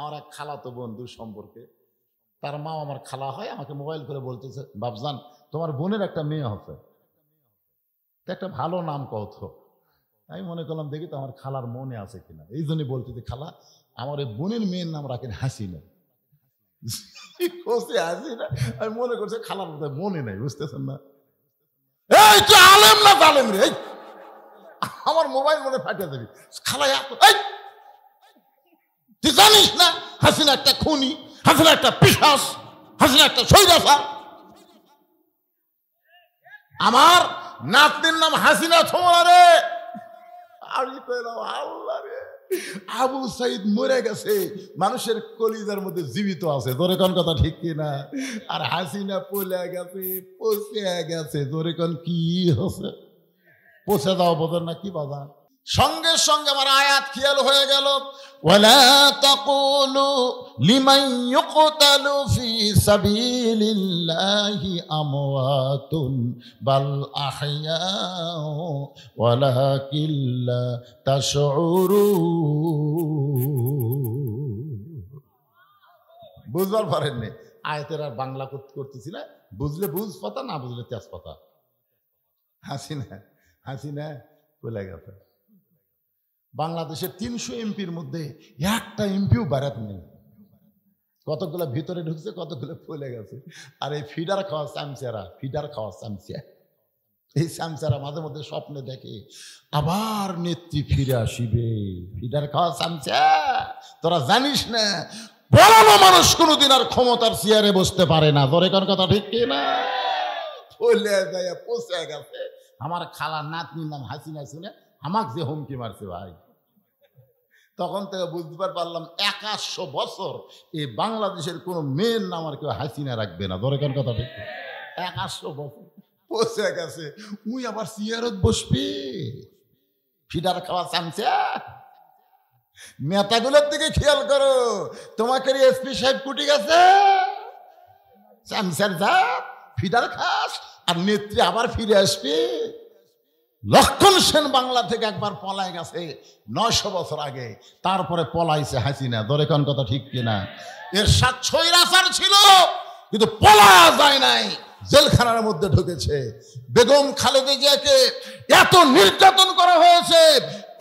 আমার এক খালাতো বন্ধু সম্পর্কে, তার মা আমার খালা হয়, আমাকে মোবাইল করে বলতেছে, বাবজান তোমার বোনের একটা মেয়ে হবে, একটা ভালো নাম কত। আমি মনে করলাম দেখি তো আমার খালার মনে আছে কিনা, এই জন্যই বলতেছি খালা আমার এই বোনের মেয়ের নাম রাখেন হাসিনা। হাসিনা আমি মনে করছি খালার বোধহয় মনে নাই, বুঝতেছেন না? এই তুই আলেম না জালেম রে, আমার মোবাইল মনে ফাটিয়ে দেবি খালা। তুই জানিস না হাসিনা একটা খুনি, হাসিনা একটা পিশাচ, হাসিনা একটা সৈরাচার। আমার নাতনির নাম হাসিনা ছোমরা রে। আমি কইলাম আল্লাহ রে, আবু সাইদ মরে গেছে, মানুষের কলিজার মধ্যে জীবিত আছে, জোরে কোন কথা ঠিক কিনা? আর হাসিনা পলে গেছে, পচে গেছে, জোরে কোন কি হচ্ছে? পচে যাও বোঝেন না কি বাবা? সঙ্গে সঙ্গে আমার আয়াত খেয়াল হয়ে গেল, ওয়ালা তাকুলু লিমান ইউকতালু ফি সাবিলিল্লাহি আমওয়াতুন বাল আহইয়াউ ওয়ালাকিন লা তাশউরুন। বুঝবার পারেননি আয়াতের আর বাংলা করতেছি না, বুঝলে বুঝ পাতা, না বুঝলে তেজ পাতা। হাসিনা বলে গেছে। বাংলাদেশের 300 এমপির মধ্যে একটা এমপিও বারাত নেই, কতগুলো ভিতরে ঢুকছে, কতগুলো ফলে গেছে। আর এই ফিডার খাওয়া চামচারা, ফিডার খাওয়া চামচা, এই চামচারা মাঝে মধ্যে স্বপ্নে দেখে আবার নেত্রী ফিরে আসিবে। ফিডার খাওয়া চামচা, তোরা জানিস না বড় মানুষ কোনোদিন আর ক্ষমতার চেয়ারে বসতে পারে না, ধরে কোন কথা ঠিক কিনা? ফলে যায় পচে গেছে। আমার খালার নাতনির নাম হাসিনা শুনে আমাকে যে হুমকি মারছে ভাই, তখন থেকে বুঝতে পারলাম 100 বছর এই বাংলাদেশের কোন মেয়ের নাম আর কেউ হাসিনা রাখবে না, ধরে কোন কথা ঠিক? 100 বছর পচে গেছে, উই আবার চেয়ারত বসবে। ফিডার খাওয়া চামচা, নেতাগুলোর দিকে খেয়াল করো, তোমাকে এসপি সাহেব কুটি গেছে, চামচার যা ফিডার খাস, আর নেত্রী আবার ফিরে আসবে। লক্ষণ সেন বাংলা থেকে একবার পলায় গেছে 900 বছর আগে, তারপরে পলাইছে হাসিনা, ধরে কোন কথা ঠিক কিনা? এর স্বৈরাচার ছিল কিন্তু পলায়া যায় নাই, জেলখানার মধ্যে ঢুকেছে। বেগম খালেদা জিয়াকে এত নির্যাতন করা হয়েছে,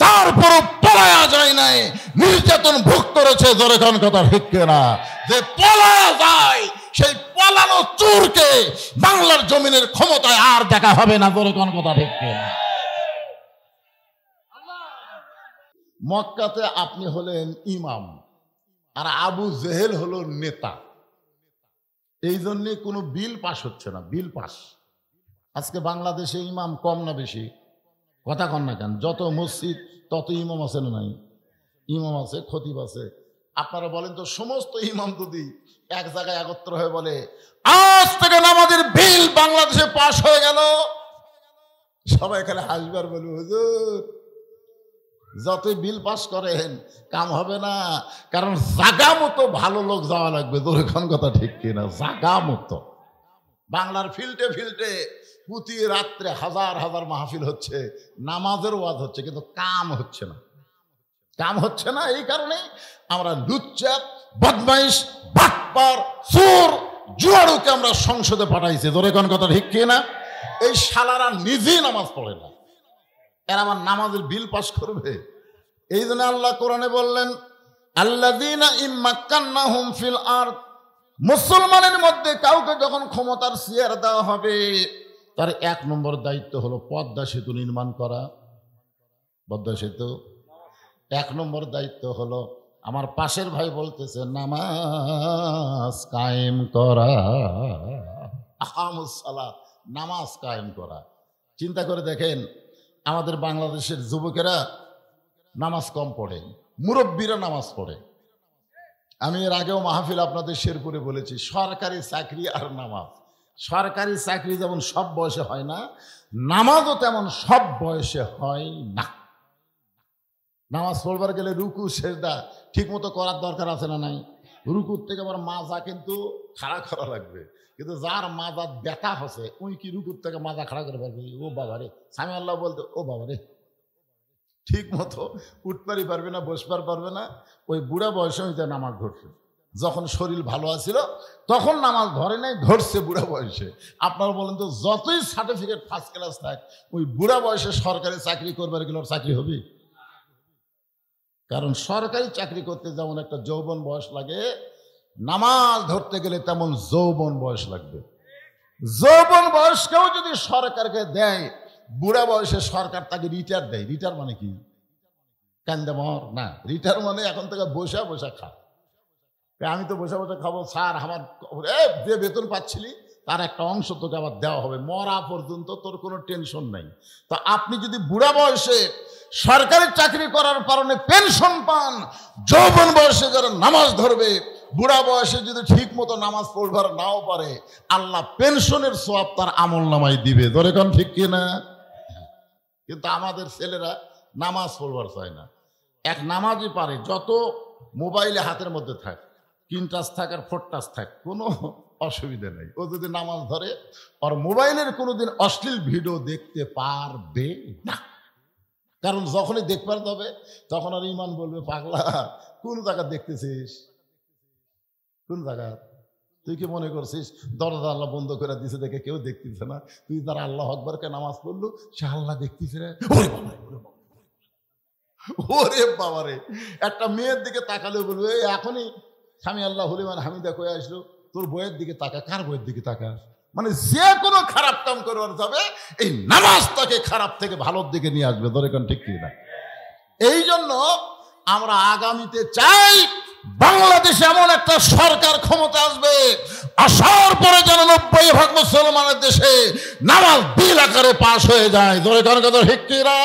তারপরও পলায়া যায় নাই, নির্যাতন ভোগ করেছে, ধরে কোন কথা ঠিক কিনা? যে পলায়া যায় সেই পলানো চোরকে বাংলার জমিনের ক্ষমতায় আর দেখা হবে না, ধরে কোন কথা ঠিক কিনা? মক্কাতে আপনি হলেন ইমাম আর আবু জেহেল হলো নেতা, এই জন্যে কোনো বিল পাস হচ্ছে না, বিল পাস। আজকে বাংলাদেশে ইমাম কম না বেশি? কথা কন না কেন? যত মসজিদ তত ইমাম আছে না নাই? ইমাম আছে, খতিব আছে। আপনারা বলেন তো, সমস্ত ইমাম যদি এক জায়গায় একত্র হয়ে বলে আজ থেকে নামাজের বিল বাংলাদেশে পাস হয়ে গেল, সবাই খালি হাসবার বলবে হুজুর যতই বিল পাস করেন কাম হবে না, কারণ জাগা মতো ভালো লোক যাওয়া লাগবে, দোরেখান কথা ঠিক কিনা? জাগা মতো। বাংলার ফিল্ডে ফিল্ডে প্রতি রাত্রে হাজার হাজার মাহফিল হচ্ছে, নামাজের ওয়াজ হচ্ছে, কিন্তু কাম হচ্ছে না। কাম হচ্ছে না এই কারণে আমরা লুচ্চা, বদমাইশ, বাটপার, চোর, জুয়াড়ুকে আমরা সংসদে পাঠাইছি, দোরেখান কথা ঠিক কিনা? এই শালারা নিজেই নামাজ পড়ে না, এরা আমার নামাজের বিল পাস করবে? এই জন্য আল্লাহ কোরআনে বললেন, আল্লাযীনা ইম্মাক্কান্নাহুম ফিল আরদ, মুসলমানের মধ্যে কাউকে যখন ক্ষমতার চেয়ার দেওয়া হবে, তার 1 নম্বর দায়িত্ব হলো পদ্মা সেতু নির্মাণ করা। পদ্মা সেতু 1 নম্বর দায়িত্ব হলো, আমার পাশের ভাই বলতেছে, নামাজ কায়েম করা, আকামুস সালাত, নামাজ কায়েম করা। চিন্তা করে দেখেন, আমাদের বাংলাদেশের যুবকেরা নামাজ কম পড়ে, মুরব্বীরা নামাজ পড়ে। আমি এর আগেও মাহফিল আপনাদের শেরপুরে বলেছি, সরকারি চাকরি আর নামাজ, সরকারি চাকরি যেমন সব বয়সে হয় না, নামাজও তেমন সব বয়সে হয় না। নামাজ পড়বার গেলে রুকু সেজদা ঠিক মতো করার দরকার আছে না নাই? রুকুর থেকে আবার মাজা কিন্তু খাড়া করা লাগবে, কিন্তু যার মাজা ব্যথা হচ্ছে ওই কি রুকুর থেকে মাজা খাড়া করে পারবে? ও বাবা রে, সামি আল্লাহ বলতে ও বাবা রে, ঠিক মতো উঠপারি পারবে না, বসবার পারবে না। ওই বুড়া বয়সে হইতে নামাজ ধরছে। যখন শরীর ভালো আছিল তখন নামাজ ধরে নাই, ধরছে বুড়া বয়সে। আপনারা বলেন তো, যতই সার্টিফিকেট ফার্স্ট ক্লাস থাক, ওই বুড়া বয়সে সরকারি চাকরি করবার গেলে চাকরি হবে? কারণ সরকারি চাকরি করতে যেমন একটা যৌবন বয়স লাগে, নামাজ ধরতে গেলে তেমন যৌবন বয়স লাগবে। যৌবন বয়সকেও যদি সরকারকে দেয়, বুড়া বয়সে সরকার তাকে রিটায়ার দেয়। রিটায়ার মানে কি? কান্দামর না, রিটায়ার মানে এখন থেকে বসে বসে খা। আমি তো বসে বসে খাবো স্যার, আমার যে বেতন পাচ্ছিলি তার একটা অংশ তোকে আবার দেওয়া হবে, মরা পর্যন্ত তোর কোনো টেনশন নাই। তো আপনি যদি বুড়া বয়সে সরকারি চাকরি করার কারণে পেনশন পান, যৌবন বয়সে যারা নামাজ ধরবে, বুড়া বয়সে যদি ঠিক মতো নামাজ পড়বার নাও পারে, আল্লাহ পেনশনের সওয়াব তার আমল নামায় দিবে। ধরে কোন ঠিক কিনা? কিন্তু আমাদের ছেলেরা নামাজ পড়বার চায় না। এক নামাজই পারে, যত মোবাইলে হাতের মধ্যে থাক, 3 টাচ থাক আর 4 টাচ থাক, কোনো অসুবিধা নেই। ও যদি নামাজ ধরে, আর মোবাইলের কোনোদিন অশ্লীল ভিডিও দেখতে পারবে না। কারণ যখনই দেখবার যাবে তখন আর ইমান বলবে, পাগলা কোন জায়গা দেখতেছিস, কোন জায়গা? তুই কি মনে করছিস দরজা আল্লাহ বন্ধ করে দিছে দেখে কেউ দেখতেছে না? তুই তার আল্লাহ আকবরকে নামাজ পড়লো, সে আল্লাহ দেখতেছে রে। ওরে বাবারে, একটা মেয়ের দিকে তাকালেও বলবে এখনই স্বামী আল্লাহ হলিমান হামিদা কয়ে আসলো, তোর বইয়ের দিকে তাকা। কার বইয়ের দিকে তাকা? মানে যে কোনো খারাপ কাম করবার যাবে, এই নামাজ তাকে খারাপ থেকে ভালোর দিকে নিয়ে আসবে। ধরে কোন ঠিক কি না? এই জন্য আমরা আগামীতে চাই বাংলাদেশে এমন একটা সরকার ক্ষমতা আসবে, আসার পরে যেন 90% মুসলমানের দেশে নামাজ বিল আকারে পাশ হয়ে যায়। ধরে কোন কথা ঠিক কি না?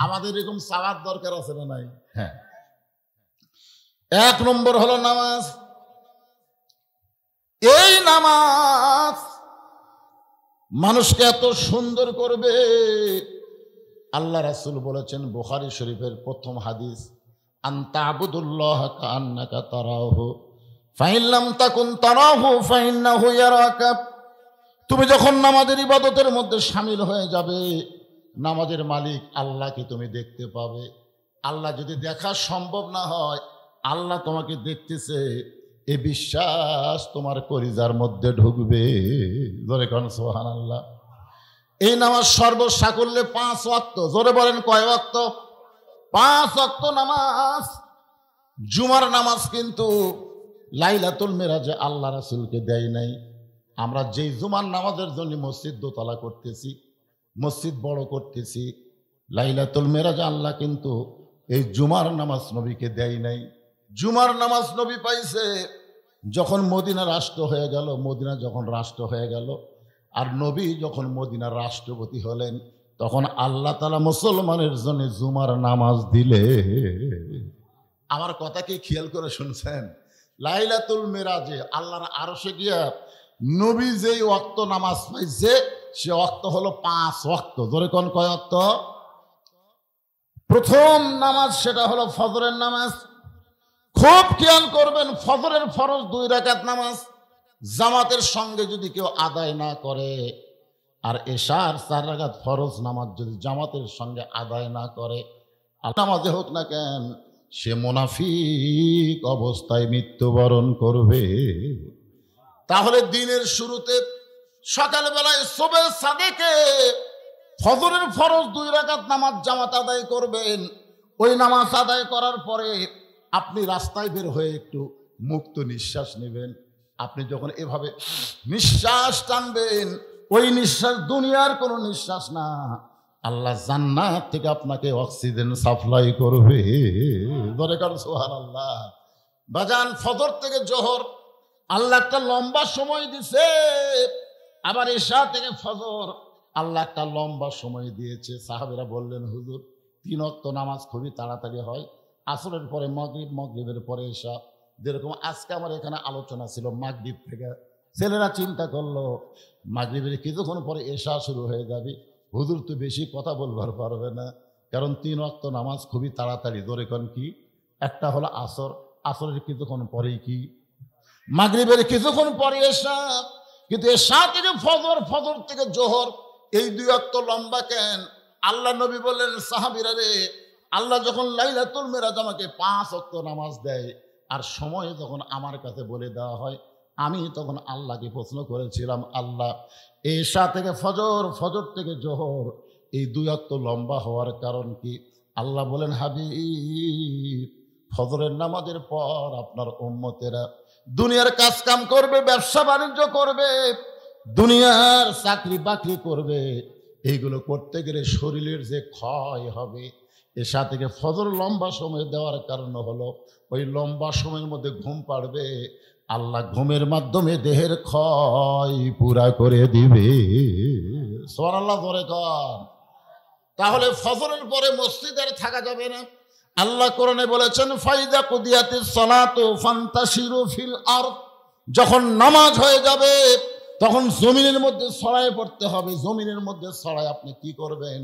আমাদের এরকম চাওয়ার দরকার আছে না নাই? হ্যাঁ। 1 নম্বর হলো নামাজ। এই নামাজ মানুষকে এত সুন্দর করবে। আল্লাহ রাসূল বলেছেন, বুখারী শরীফের প্রথম হাদিস, আনতা আবুদুল্লাহ কান্নাকা তারাহু ফাইন লাম তাকুন তারাহু ফাইন্নাহু ইয়ারাকা। তুমি যখন নামাজের ইবাদতের মধ্যে শামিল হয়ে যাবে, নামাজের মালিক আল্লাহকে তুমি দেখতে পাবে। আল্লাহ যদি দেখা সম্ভব না হয়, আল্লাহ তোমাকে দেখতেছে, এ বিশ্বাস তোমার কলিজার মধ্যে ঢুকবে। জোরে কোন সুবহানাল্লাহ। এই নামাজ সর্বসাকুল্যে 5 ওয়াক্ত। জোরে বলেন কয় ওয়াক্ত? 5 ওয়াক্ত নামাজ। জুমার নামাজ কিন্তু লাইলাতুল মেরাজে আল্লাহ রাসূলকে দেয় নাই। আমরা যেই জুমার নামাজের জন্য মসজিদ দোতলা করতেছি, মসজিদ বড় করতেছি, লাইলাতুল মেরাজে আল্লাহ কিন্তু এই জুমার নামাজ নবীকে দেয় নাই। জুমার নামাজ নবী পাইছে যখন মদিনা রাষ্ট্র হয়ে গেল। মদিনা যখন রাষ্ট্র হয়ে গেল আর নবী যখন মদিনার রাষ্ট্রপতি হলেন, তখন আল্লাহ তাআলা মুসলমানের জন্য জুমার নামাজ দিলে। আমার কথা কি খেয়াল করে শুনছেন? লাইলাতুল মেরাজে আল্লাহর আরশে গিয়া নবী যেই ওয়াক্ত নামাজ পাইছে, সে ওয়াক্ত হলো 5 ওয়াক্ত। জোরে কোন কয় ওয়াক্ত? প্রথম নামাজ সেটা হলো ফজরের নামাজ। খুব খেয়াল করবেন, ফজরের ফরজ 2 রাকাত নামাজ জামাতের সঙ্গে যদি কেউ আদায় না করে, আর এশার 4 রাকাত ফরজ নামাজ যদি জামাতের সঙ্গে আদায় না করে, নামাজে হোক না কেন, সে মুনাফিক অবস্থায় মৃত্যুবরণ করবে। তাহলে দিনের শুরুতে সকালবেলায় সুবহে সাদেকে ফজরের ফরজ 2 রাকাত নামাজ জামাত আদায় করবেন। ওই নামাজ আদায় করার পরে আপনি রাস্তায় বের হয়ে একটু মুক্ত নিঃশ্বাস নেবেন। আপনি যখন এভাবে নিঃশ্বাস টানবেন, ওই নিঃশ্বাস দুনিয়ার কোনো নিঃশ্বাস না, আল্লাহ জান্নাত থেকে আপনাকে অক্সিজেন সাপ্লাই করবে। বলে কারণ সুবহানাল্লাহ। বাজান, ফজর থেকে জোহর আল্লাহ একটা লম্বা সময় দিছে, আবার এশা থেকে ফজর আল্লাহ একটা লম্বা সময় দিয়েছে। সাহাবীরা বললেন, হুজুর 3 ওয়াক্ত নামাজ খুবই তাড়াতাড়ি হয়, আসরের পরে মাগরিব, মাগরিবের পরে এশা। যেরকম আজকে আমার এখানে আলোচনা ছিল মাগরিব থেকে, ছেলেরা চিন্তা করলো মাগরিবের কিছুক্ষণ পরে এশা শুরু হয়ে যাবে, হুজুর তো বেশি কথা বলবার পারবে না, কারণ 3 ওয়াক্ত নামাজ খুবই তাড়াতাড়ি। ধরে কোন কি? একটা হলো আসর, আসরের কিছুক্ষণ পরেই কি মাগরিবের কিছুক্ষণ পরে এশা। কিন্তু এশা থেকে ফজর, ফজর থেকে জোহর, এই 2 ওয়াক্ত লম্বা কেন? আল্লাহ নবী বললেন, সাহাবীরা রে, আল্লাহ যখন লাইলাতুল মেরাজ আমাকে 5 ওয়াক্ত নামাজ দেয়, আর সময় যখন আমার কাছে বলে দেওয়া হয়, আমি তখন আল্লাহকে প্রশ্ন করেছিলাম, আল্লাহ এশা থেকে ফজর, ফজর থেকে জোহর, এই 2 ওয়াক্ত লম্বা হওয়ার কারণ কি? আল্লাহ বলেন, হাবিব, ফজরের নামাজের পর আপনার উম্মতেরা দুনিয়ার কাজ কাম করবে, ব্যবসা বাণিজ্য করবে, দুনিয়ার চাকরি বাকরি করবে। এইগুলো করতে গেলে শরীরের যে ক্ষয় হবে, এশা থেকে ফজর লম্বা সময় দেওয়ার কারণ হলো ওই লম্বা সময়ের মধ্যে ঘুম পাড়বে, আল্লাহ ঘুমের মাধ্যমে দেহের ক্ষয় পুরা করে দিবে। সুবহানাল্লাহ ধরে কর। তাহলে ফজরের পরে মসজিদে আর থাকা যাবে না। আল্লাহ কোরআনে বলেছেন, ফাইদা কুদিয়াতিস সালাতু ফান্তাশিরু ফিল আরদ, যখন নামাজ হয়ে যাবে তখন জমিনের মধ্যে ছড়ায় পড়তে হবে। জমিনের মধ্যে ছড়ায় আপনি কি করবেন?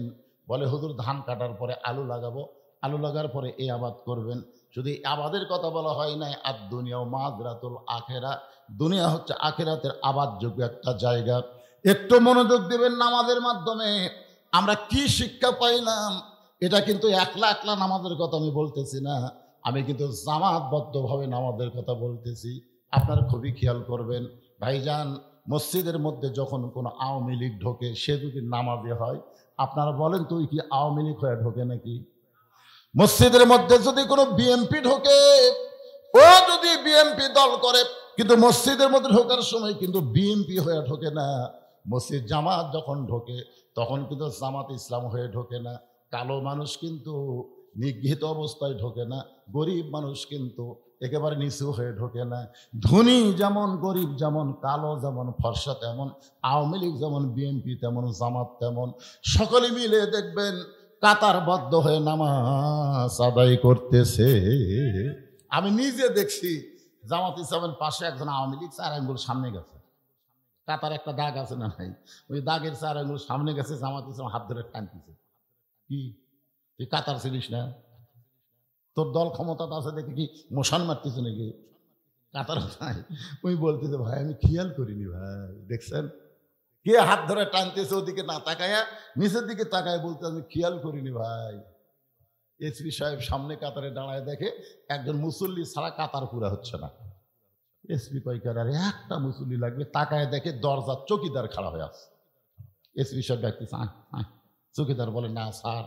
বলে, হুজুর ধান কাটার পরে আলু লাগাবো, আলু লাগার পরে এই আবাদ করবেন। শুধু আবাদের কথা বলা হয় নাই, আর দুনিয়াও মাজরাতুল আখেরা, দুনিয়া হচ্ছে আখেরাতের আবাদযোগ্য একটা জায়গা। একটু মনোযোগ দেবেন নামাজের মাধ্যমে। আমরা কি শিক্ষা পাইলাম? এটা কিন্তু একলা একলা নামাজের কথা আমি বলতেছি না, আমি কিন্তু জামাতবদ্ধভাবে নামাজের কথা বলতেছি। আপনারা খুবই খেয়াল করবেন ভাইজান, মসজিদের মধ্যে যখন কোনো আওয়ামী লীগ ঢোকে, সে যদি নামাজে হয়, আপনারা বলেন তুই কি আওয়ামী লীগ হয়ে ঢোকে নাকি? মসজিদের মধ্যে যদি কোনো বিএনপি ঢোকে, ও যদি বিএনপি দল করে, কিন্তু মসজিদের মধ্যে ঢোকার সময় কিন্তু বিএনপি হয়ে ঢোকে না। মসজিদ জামাত যখন ঢোকে তখন কিন্তু জামাত ইসলাম হয়ে ঢোকে না। কালো মানুষ কিন্তু নিগৃহীত অবস্থায় ঢোকে না, গরিব মানুষ কিন্তু একেবারে নিচু হয়ে ঢোকে না। ধনী যেমন, গরিব যেমন, কালো যেমন, ফর্সা তেমন, আওয়ামী লীগ যেমন, বিএনপি তেমন, জামাত তেমন, সকলে মিলে দেখবেন কাতারবদ্ধ হয়ে নামাজ আদায় করতেছে। আমি নিজে দেখছি জামাত ইসলামের পাশে একজন আওয়ামী লীগ 4 আঙ্গুল সামনে গেছে, কাতার একটা দাগ আছে না নাই, ওই দাগের 4 আঙ্গুল সামনে গেছে, জামাত ইসলাম হাত ধরে টানতেছে। কি তুই কাতার ছিলিস না? তোর দল ক্ষমতাটা আছে দেখে কি মোশান মারতেছে নাকি? কাতার নাই। ওই বলতেছে, ভাই আমি খেয়াল করিনি ভাই, দেখছেন কে হাত ধরে টানতেছে, ওদিকে না তাকায়া নিচের দিকে তাকায় বলতে, আমি খেয়াল করিনি ভাই। এসপি সাহেব সামনে কাতারে দাঁড়ায় দেখে একজন মুসল্লি ছাড়া কাতার পুরা হচ্ছে না। এসপি কয়কার, আর একটা মুসল্লি লাগবে, তাকায় দেখে দরজার চৌকিদার খাড়া হয়ে আছে। এসপি সাহেব ডাকতেছে, চৌকিদার বলে, না স্যার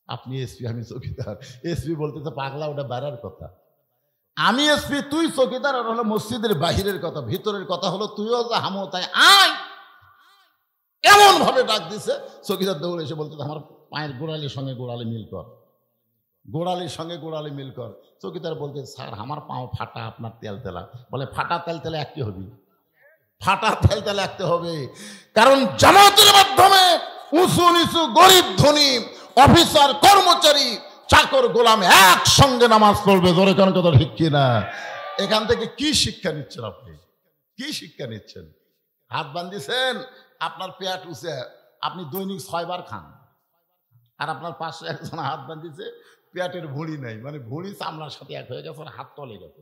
আপনি এসপি, আমি চৌকিদার। এসপি বলতেছে, পাগলা ওটা বেড়ার কথা, আমি এসপি, তুই চৌকিদার। আর হলো মসজিদের বাহিরের কথা, ভিতরের কথা হলো তুইও যা হামো তাই আয়। এমন ভাবে ডাক দিছে, চৌকিদার দৌড়ে এসে বলতে, আমার পায়ের গোড়ালির সঙ্গে গোড়ালি মিল কর, গোড়ালির সঙ্গে গোড়ালি মিল কর। চৌকিদার বলতে, স্যার আমার পাও ফাটা, আপনার তেল তেলা। বলে, ফাটা তেল তেলে একটি হবি, ফাটা তেল তেলে একটি হবে। কারণ জামাতের মাধ্যমে উঁচু নিচু, গরিব ধনী, অফিসার কর্মচারী, চাকর গোলাম একসঙ্গে নামাজ পড়বে। ধরে কোন কথা ঠিক কিনা? এখান থেকে কি শিক্ষা নিচ্ছেন আপনি? কি শিক্ষা নিচ্ছেন? হাত বান্ধিছেন, আপনার পেট উঠে, আপনি দৈনিক 6 বার খান, আর আপনার পাশে একজন হাত বান্ধিছে, পেটের ভুঁড়ি নাই, মানে ভুঁড়ি চামড়ার সাথে এক হয়ে গেছে, হাত তলে গেছে,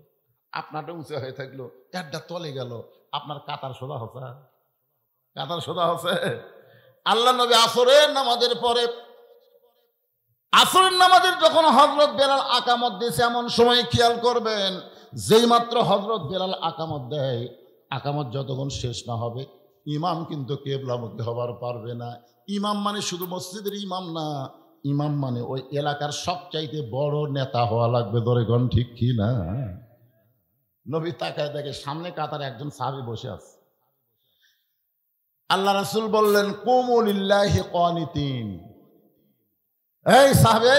আপনারটা উঁচু হয়ে থাকলো, পেটটা তলে গেল, আপনার কাতার সোজা হচ্ছে, কাতার সোজা হচ্ছে। আল্লাহ নবী আসরের নামাজের পরে, আসরের নামাজের যখন হযরত বেলাল আকামত দিয়েছে, এমন সময় খেয়াল করবেন, যেই মাত্র হযরত বেলাল আকামত দেয়, আকামত যতক্ষণ শেষ না হবে ইমাম কিন্তু কিবলামুখী হবার পারবে না। ইমাম মানে শুধু মসজিদের ইমাম না, ইমাম মানে ওই এলাকার সবচাইতে বড় নেতা হওয়া লাগবে। ধরে গণ ঠিক কি না? নবী তাকায় দেখে সামনে কাতারে একজন সাহাবী বসে আছে। আল্লাহ রাসূল বললেন, কুমু লিল্লাহি কানিতিন। এই সাহাবী,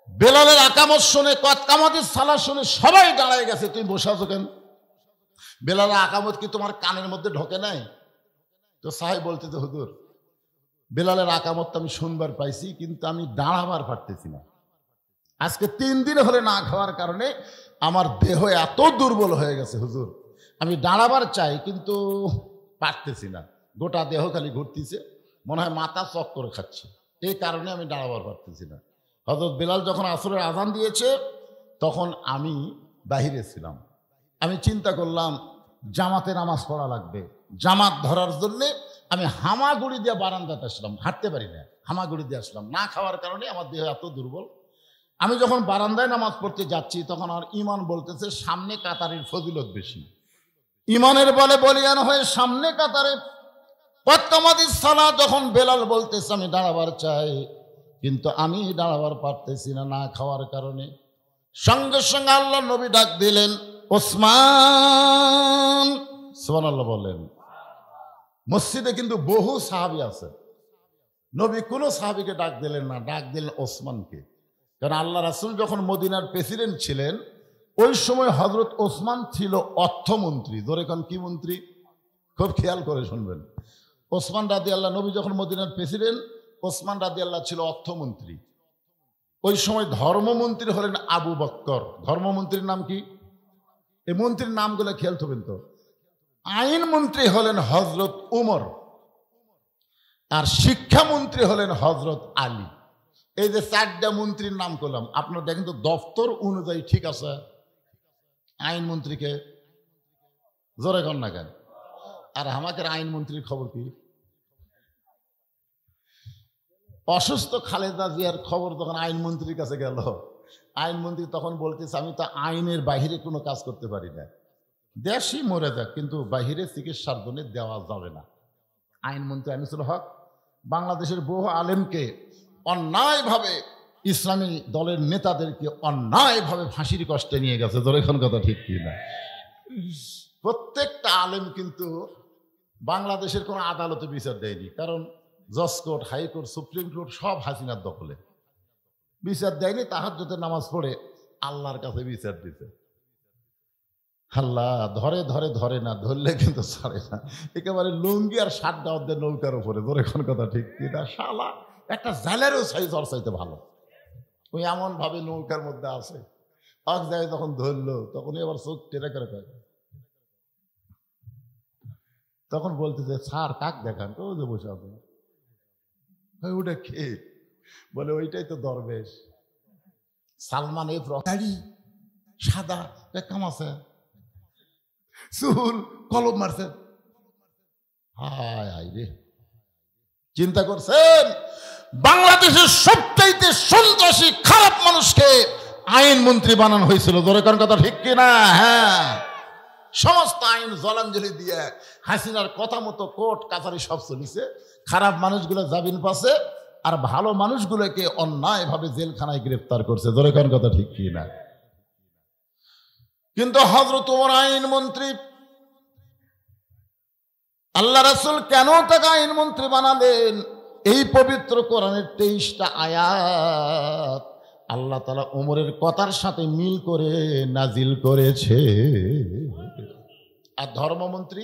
বেলালের আকামত শুনে, কামাতের সালাত শুনে সবাই দাঁড়ায় গেছে, তুমি বসে আছো কেন? বেলালের আকামত কি তোমার কানের মধ্যে ঢোকে নাই? তো সাহাবী বলতেছে, হুজুর বেলালের আকামত আমি শুনবার পাইছি, কিন্তু আমি দাঁড়াবার পারতেছি না। আজকে 3 দিন হলে না খাওয়ার কারণে আমার দেহ এত দুর্বল হয়ে গেছে হুজুর, আমি দাঁড়াবার চাই কিন্তু পারতেছি না, গোটা দেহ খালি ঘুরতেছে, মনে হয় মাথা চক্কর খাচ্ছে, এই কারণে আমি দাঁড়াবার পারতেছি না। হযরত বেলাল যখন আসরের আযান দিয়েছে তখন আমি বাহিরে ছিলাম, আমি চিন্তা করলাম জামাতে নামাজ পড়া লাগবে, জামাত ধরার জন্যে আমি হামাগুড়ি দিয়ে বারান্দাতে আসলাম, হাঁটতে পারি না, হামাগুড়ি দিয়ে আসলাম, না খাওয়ার কারণে আমার দেহ এত দুর্বল। আমি যখন বারান্দায় নামাজ পড়তে যাচ্ছি তখন আমার ইমান বলতেছে সামনে কাতারের ফজিলত বেশি। ইমানের বলে বলিয়ান হয়ে সামনে কাতারে পত্তমাদিস সালাত যখন বেলাল বলতেছে আমি দাঁড়াবার চাই, কিন্তু আমি দাঁড়াবার পারতেছি না, না খাওয়ার কারণে। সঙ্গে সঙ্গে আল্লাহ নবী ডাক দিলেন, ওসমান, সুবহানাল্লাহ বলেন। মসজিদে কিন্তু বহু সাহাবী আছে, নবী কোনো সাহাবীকে ডাক দিলেন না, ডাক দিলেন ওসমানকে। কারণ আল্লাহ রাসূল যখন মদিনার প্রেসিডেন্ট ছিলেন ওই সময় হযরত ওসমান ছিল অর্থমন্ত্রী। ধরে কোন কি মন্ত্রী? খুব খেয়াল করে শুনবেন। ওসমান রাদিয়াল্লাহু, নবী যখন মদিনার প্রেসিডেন্ট, ওসমান রাদিয়াল্লাহু ছিল অর্থমন্ত্রী। ওই সময় ধর্মমন্ত্রী হলেন আবু বকর। ধর্মমন্ত্রীর নাম কি? এই মন্ত্রীর নামগুলো খেয়াল করবেন তো। আইন মন্ত্রী হলেন হযরত উমর, আর শিক্ষামন্ত্রী হলেন হযরত আলী। এই যে চারটা মন্ত্রীর নাম করলাম, আপনারা দেখেন তো দফতর অনুযায়ী ঠিক আছে? আইন মন্ত্রীকে জোরে কর না কেন? আর আমাকে আইন মন্ত্রীর খবর কি? অসুস্থ খালেদা জিয়ার খবর তখন আইনমন্ত্রীর কাছে গেল। আইনমন্ত্রী তখন বলতেছে আমি তো আইনের বাহিরে কোনো কাজ করতে পারি না, দেশই মরে যাক কিন্তু বাহিরে চিকিৎসার জন্য দেওয়া যাবে না। আইনমন্ত্রী আনিসুল হক বাংলাদেশের বহু আলেমকে অন্যায়ভাবে, ইসলামী দলের নেতাদেরকে অন্যায়ভাবে ফাঁসির কষ্টে নিয়ে গেছে। ধরে এখন কথা ঠিক কি না? প্রত্যেকটা আলেম কিন্তু বাংলাদেশের কোনো আদালতে বিচার দেয়নি, কারণ জজ কোর্ট, হাইকোর্ট, সুপ্রিম কোর্ট সব হাসিনার দখলে। বিচার দেয়নি, তাহাজ্জুদের নামাজ পড়ে আল্লাহর কাছে বিচার দিতে। আল্লাহ ধরে ধরে ধরে না, ধরলে কিন্তু ছাড়ে না। একেবারে লুঙ্গি আর শার্ট দেওয়ার নৌকার উপরে। ধরে কোন কথা ঠিক কিনা? শালা একটা জালেরও চর্চাইতে ভালো। ওই এমন ভাবে নৌকার মধ্যে আছে, এক জায়গায় যখন ধরলো তখন এবার চোখ টেনে করে পায়। তখন বলতেছে স্যার কাক দেখান, তো যে বসে আছে ওটা কে? বলে ওইটাই তো দরবেশ সালমান। এই গাড়ি সাদা কাম আছে, চুল কলম মারছে। হায় হায় রে, চিন্তা করছেন বাংলাদেশের সবচাইতে সন্ত্রাসী খারাপ মানুষকে আইন মন্ত্রী বানানো হয়েছিল। ধরে কোন কথা ঠিক কিনা? হ্যাঁ, সমস্ত আইন জলাঞ্জলি দিয়ে হাসিনার কথা মতো কোর্ট কাছারি সব চলিছে। খারাপ মানুষগুলো জামিন পাচ্ছে, আর ভালো মানুষগুলোকে অন্যায়ভাবে জেলখানায় গ্রেফতার করছে। ধরে কোন কথা ঠিক কিনা? কিন্তু হযরত ওমর আইন মন্ত্রী, আল্লাহ রাসূল কেন তাকে আইন মন্ত্রী বানালেন? এই পবিত্র কোরআনের 23টা আয়াত আল্লাহ তাআলা ওমরের কথার সাথে মিল করে নাজিল করেছে। আর ধর্মমন্ত্রী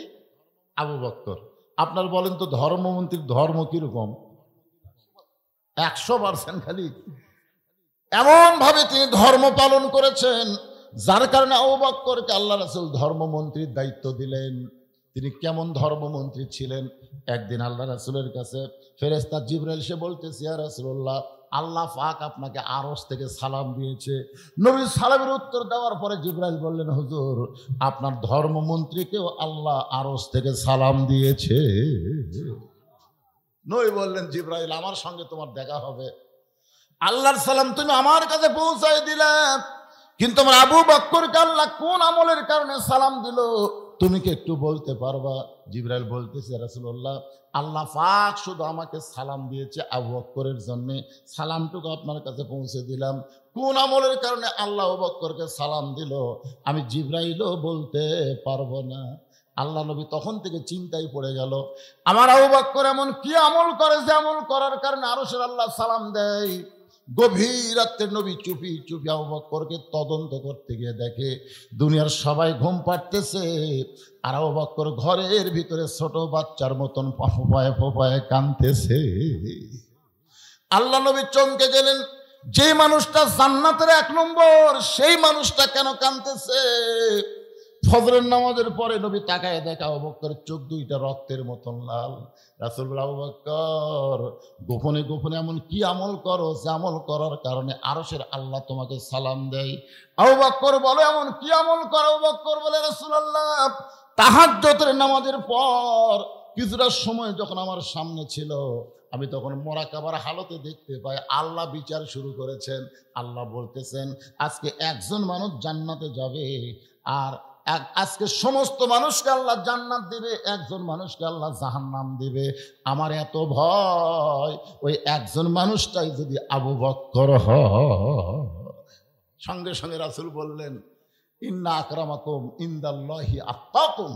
আবু বকর। আপনার বলেন তো ধর্মমন্ত্রীর ধর্ম কিরকম? 100% খালি এমন ভাবে তিনি ধর্ম পালন করেছেন, যার কারণে আবু বকরকে আল্লাহ রাসূল ধর্মমন্ত্রীর দায়িত্ব দিলেন। তিনি কেমন ধর্মমন্ত্রী ছিলেন? একদিন আল্লাহ রাসূলের কাছে ফেরেশতা জিবরাইল এসে বলতেছে, ইয়া রাসূলুল্লাহ, আল্লাহ পাক আপনাকে আরশ থেকে সালাম দিয়েছে। নবী সালামের উত্তর দেওয়ার পরে জিবরাইল বললেন, হুজুর আপনার ধর্মমন্ত্রীকেও আল্লাহ আরশ থেকে সালাম দিয়েছে। নবী বললেন, জিবরাইল আমার সঙ্গে তোমার দেখা হবে। আল্লাহর সালাম তুমি আমার কাছে পৌঁছায় দিলে, কিন্তু আমার আবু বকরকে আল্লাহ কোন আমলের কারণে সালাম দিল তুমি কি একটু বলতে পারবা? জিবরাইল বলতেছে, রাসূলুল্লাহ আল্লাহ পাক শুধু আমাকে সালাম দিয়েছে আবু বকরের জন্য, সালামটুকু আপনার কাছে পৌঁছে দিলাম। কোন আমলের কারণে আল্লাহ আবু বকরকে সালাম দিল আমি জিবরাইলও বলতে পারবো না। আল্লাহ নবী তখন থেকে চিন্তায় পড়ে গেল, আমার আবু বকর এমন কি আমল করে যে আমল করার কারণে আরশের আল্লাহ সালাম দেয়। গভীর রাত্রে নবী চুপি চুপি আবু বকরকে তদন্ত করতে গিয়ে দেখে দুনিয়ার সবাই ঘুম পাড়তেছে, আর আবু বকর ঘরের ভিতরে ছোট বাচ্চার মতন ফোঁপায় ফোঁপায় কাঁদতেছে। আল্লাহ নবী চমকে গেলেন, যে মানুষটা জান্নাতের 1 নম্বর সেই মানুষটা কেন কাঁদতেছে? ফজরের নামাজের পরে নবী তাকায় দেখা আবু বকরের চোখ দুইটা রক্তের মতন লাল। রাসূল বলে, আবু বকর গোপনে গোপনে এমন কি আমল করো যে আমল করার কারণে আরশের আল্লাহ তোমাকে সালাম দেয়? আবু বকর বলে, এমন কি আমল করো? আবু বকর বলে, রাসূলুল্লাহ তাহাজ্জুদের নামাজের পর কিছুটা সময় যখন আমার সামনে ছিল, আমি তখন মোরাকাবার হালতে দেখতে পাই আল্লাহ বিচার শুরু করেছেন। আল্লাহ বলতেছেন আজকে একজন মানুষ জান্নাতে যাবে, আর আজকে সমস্ত মানুষকে আল্লাহ জান্নাত দিবে, একজন মানুষকে আল্লাহ জাহান্নাম দিবে। আমার এত ভয় ওই একজন মানুষটাই যদি আবু বকর হয়। সঙ্গে সঙ্গে রাসূল বললেন ইন্না আকরামাকুম ইনদাল্লাহি আত্তাকুম।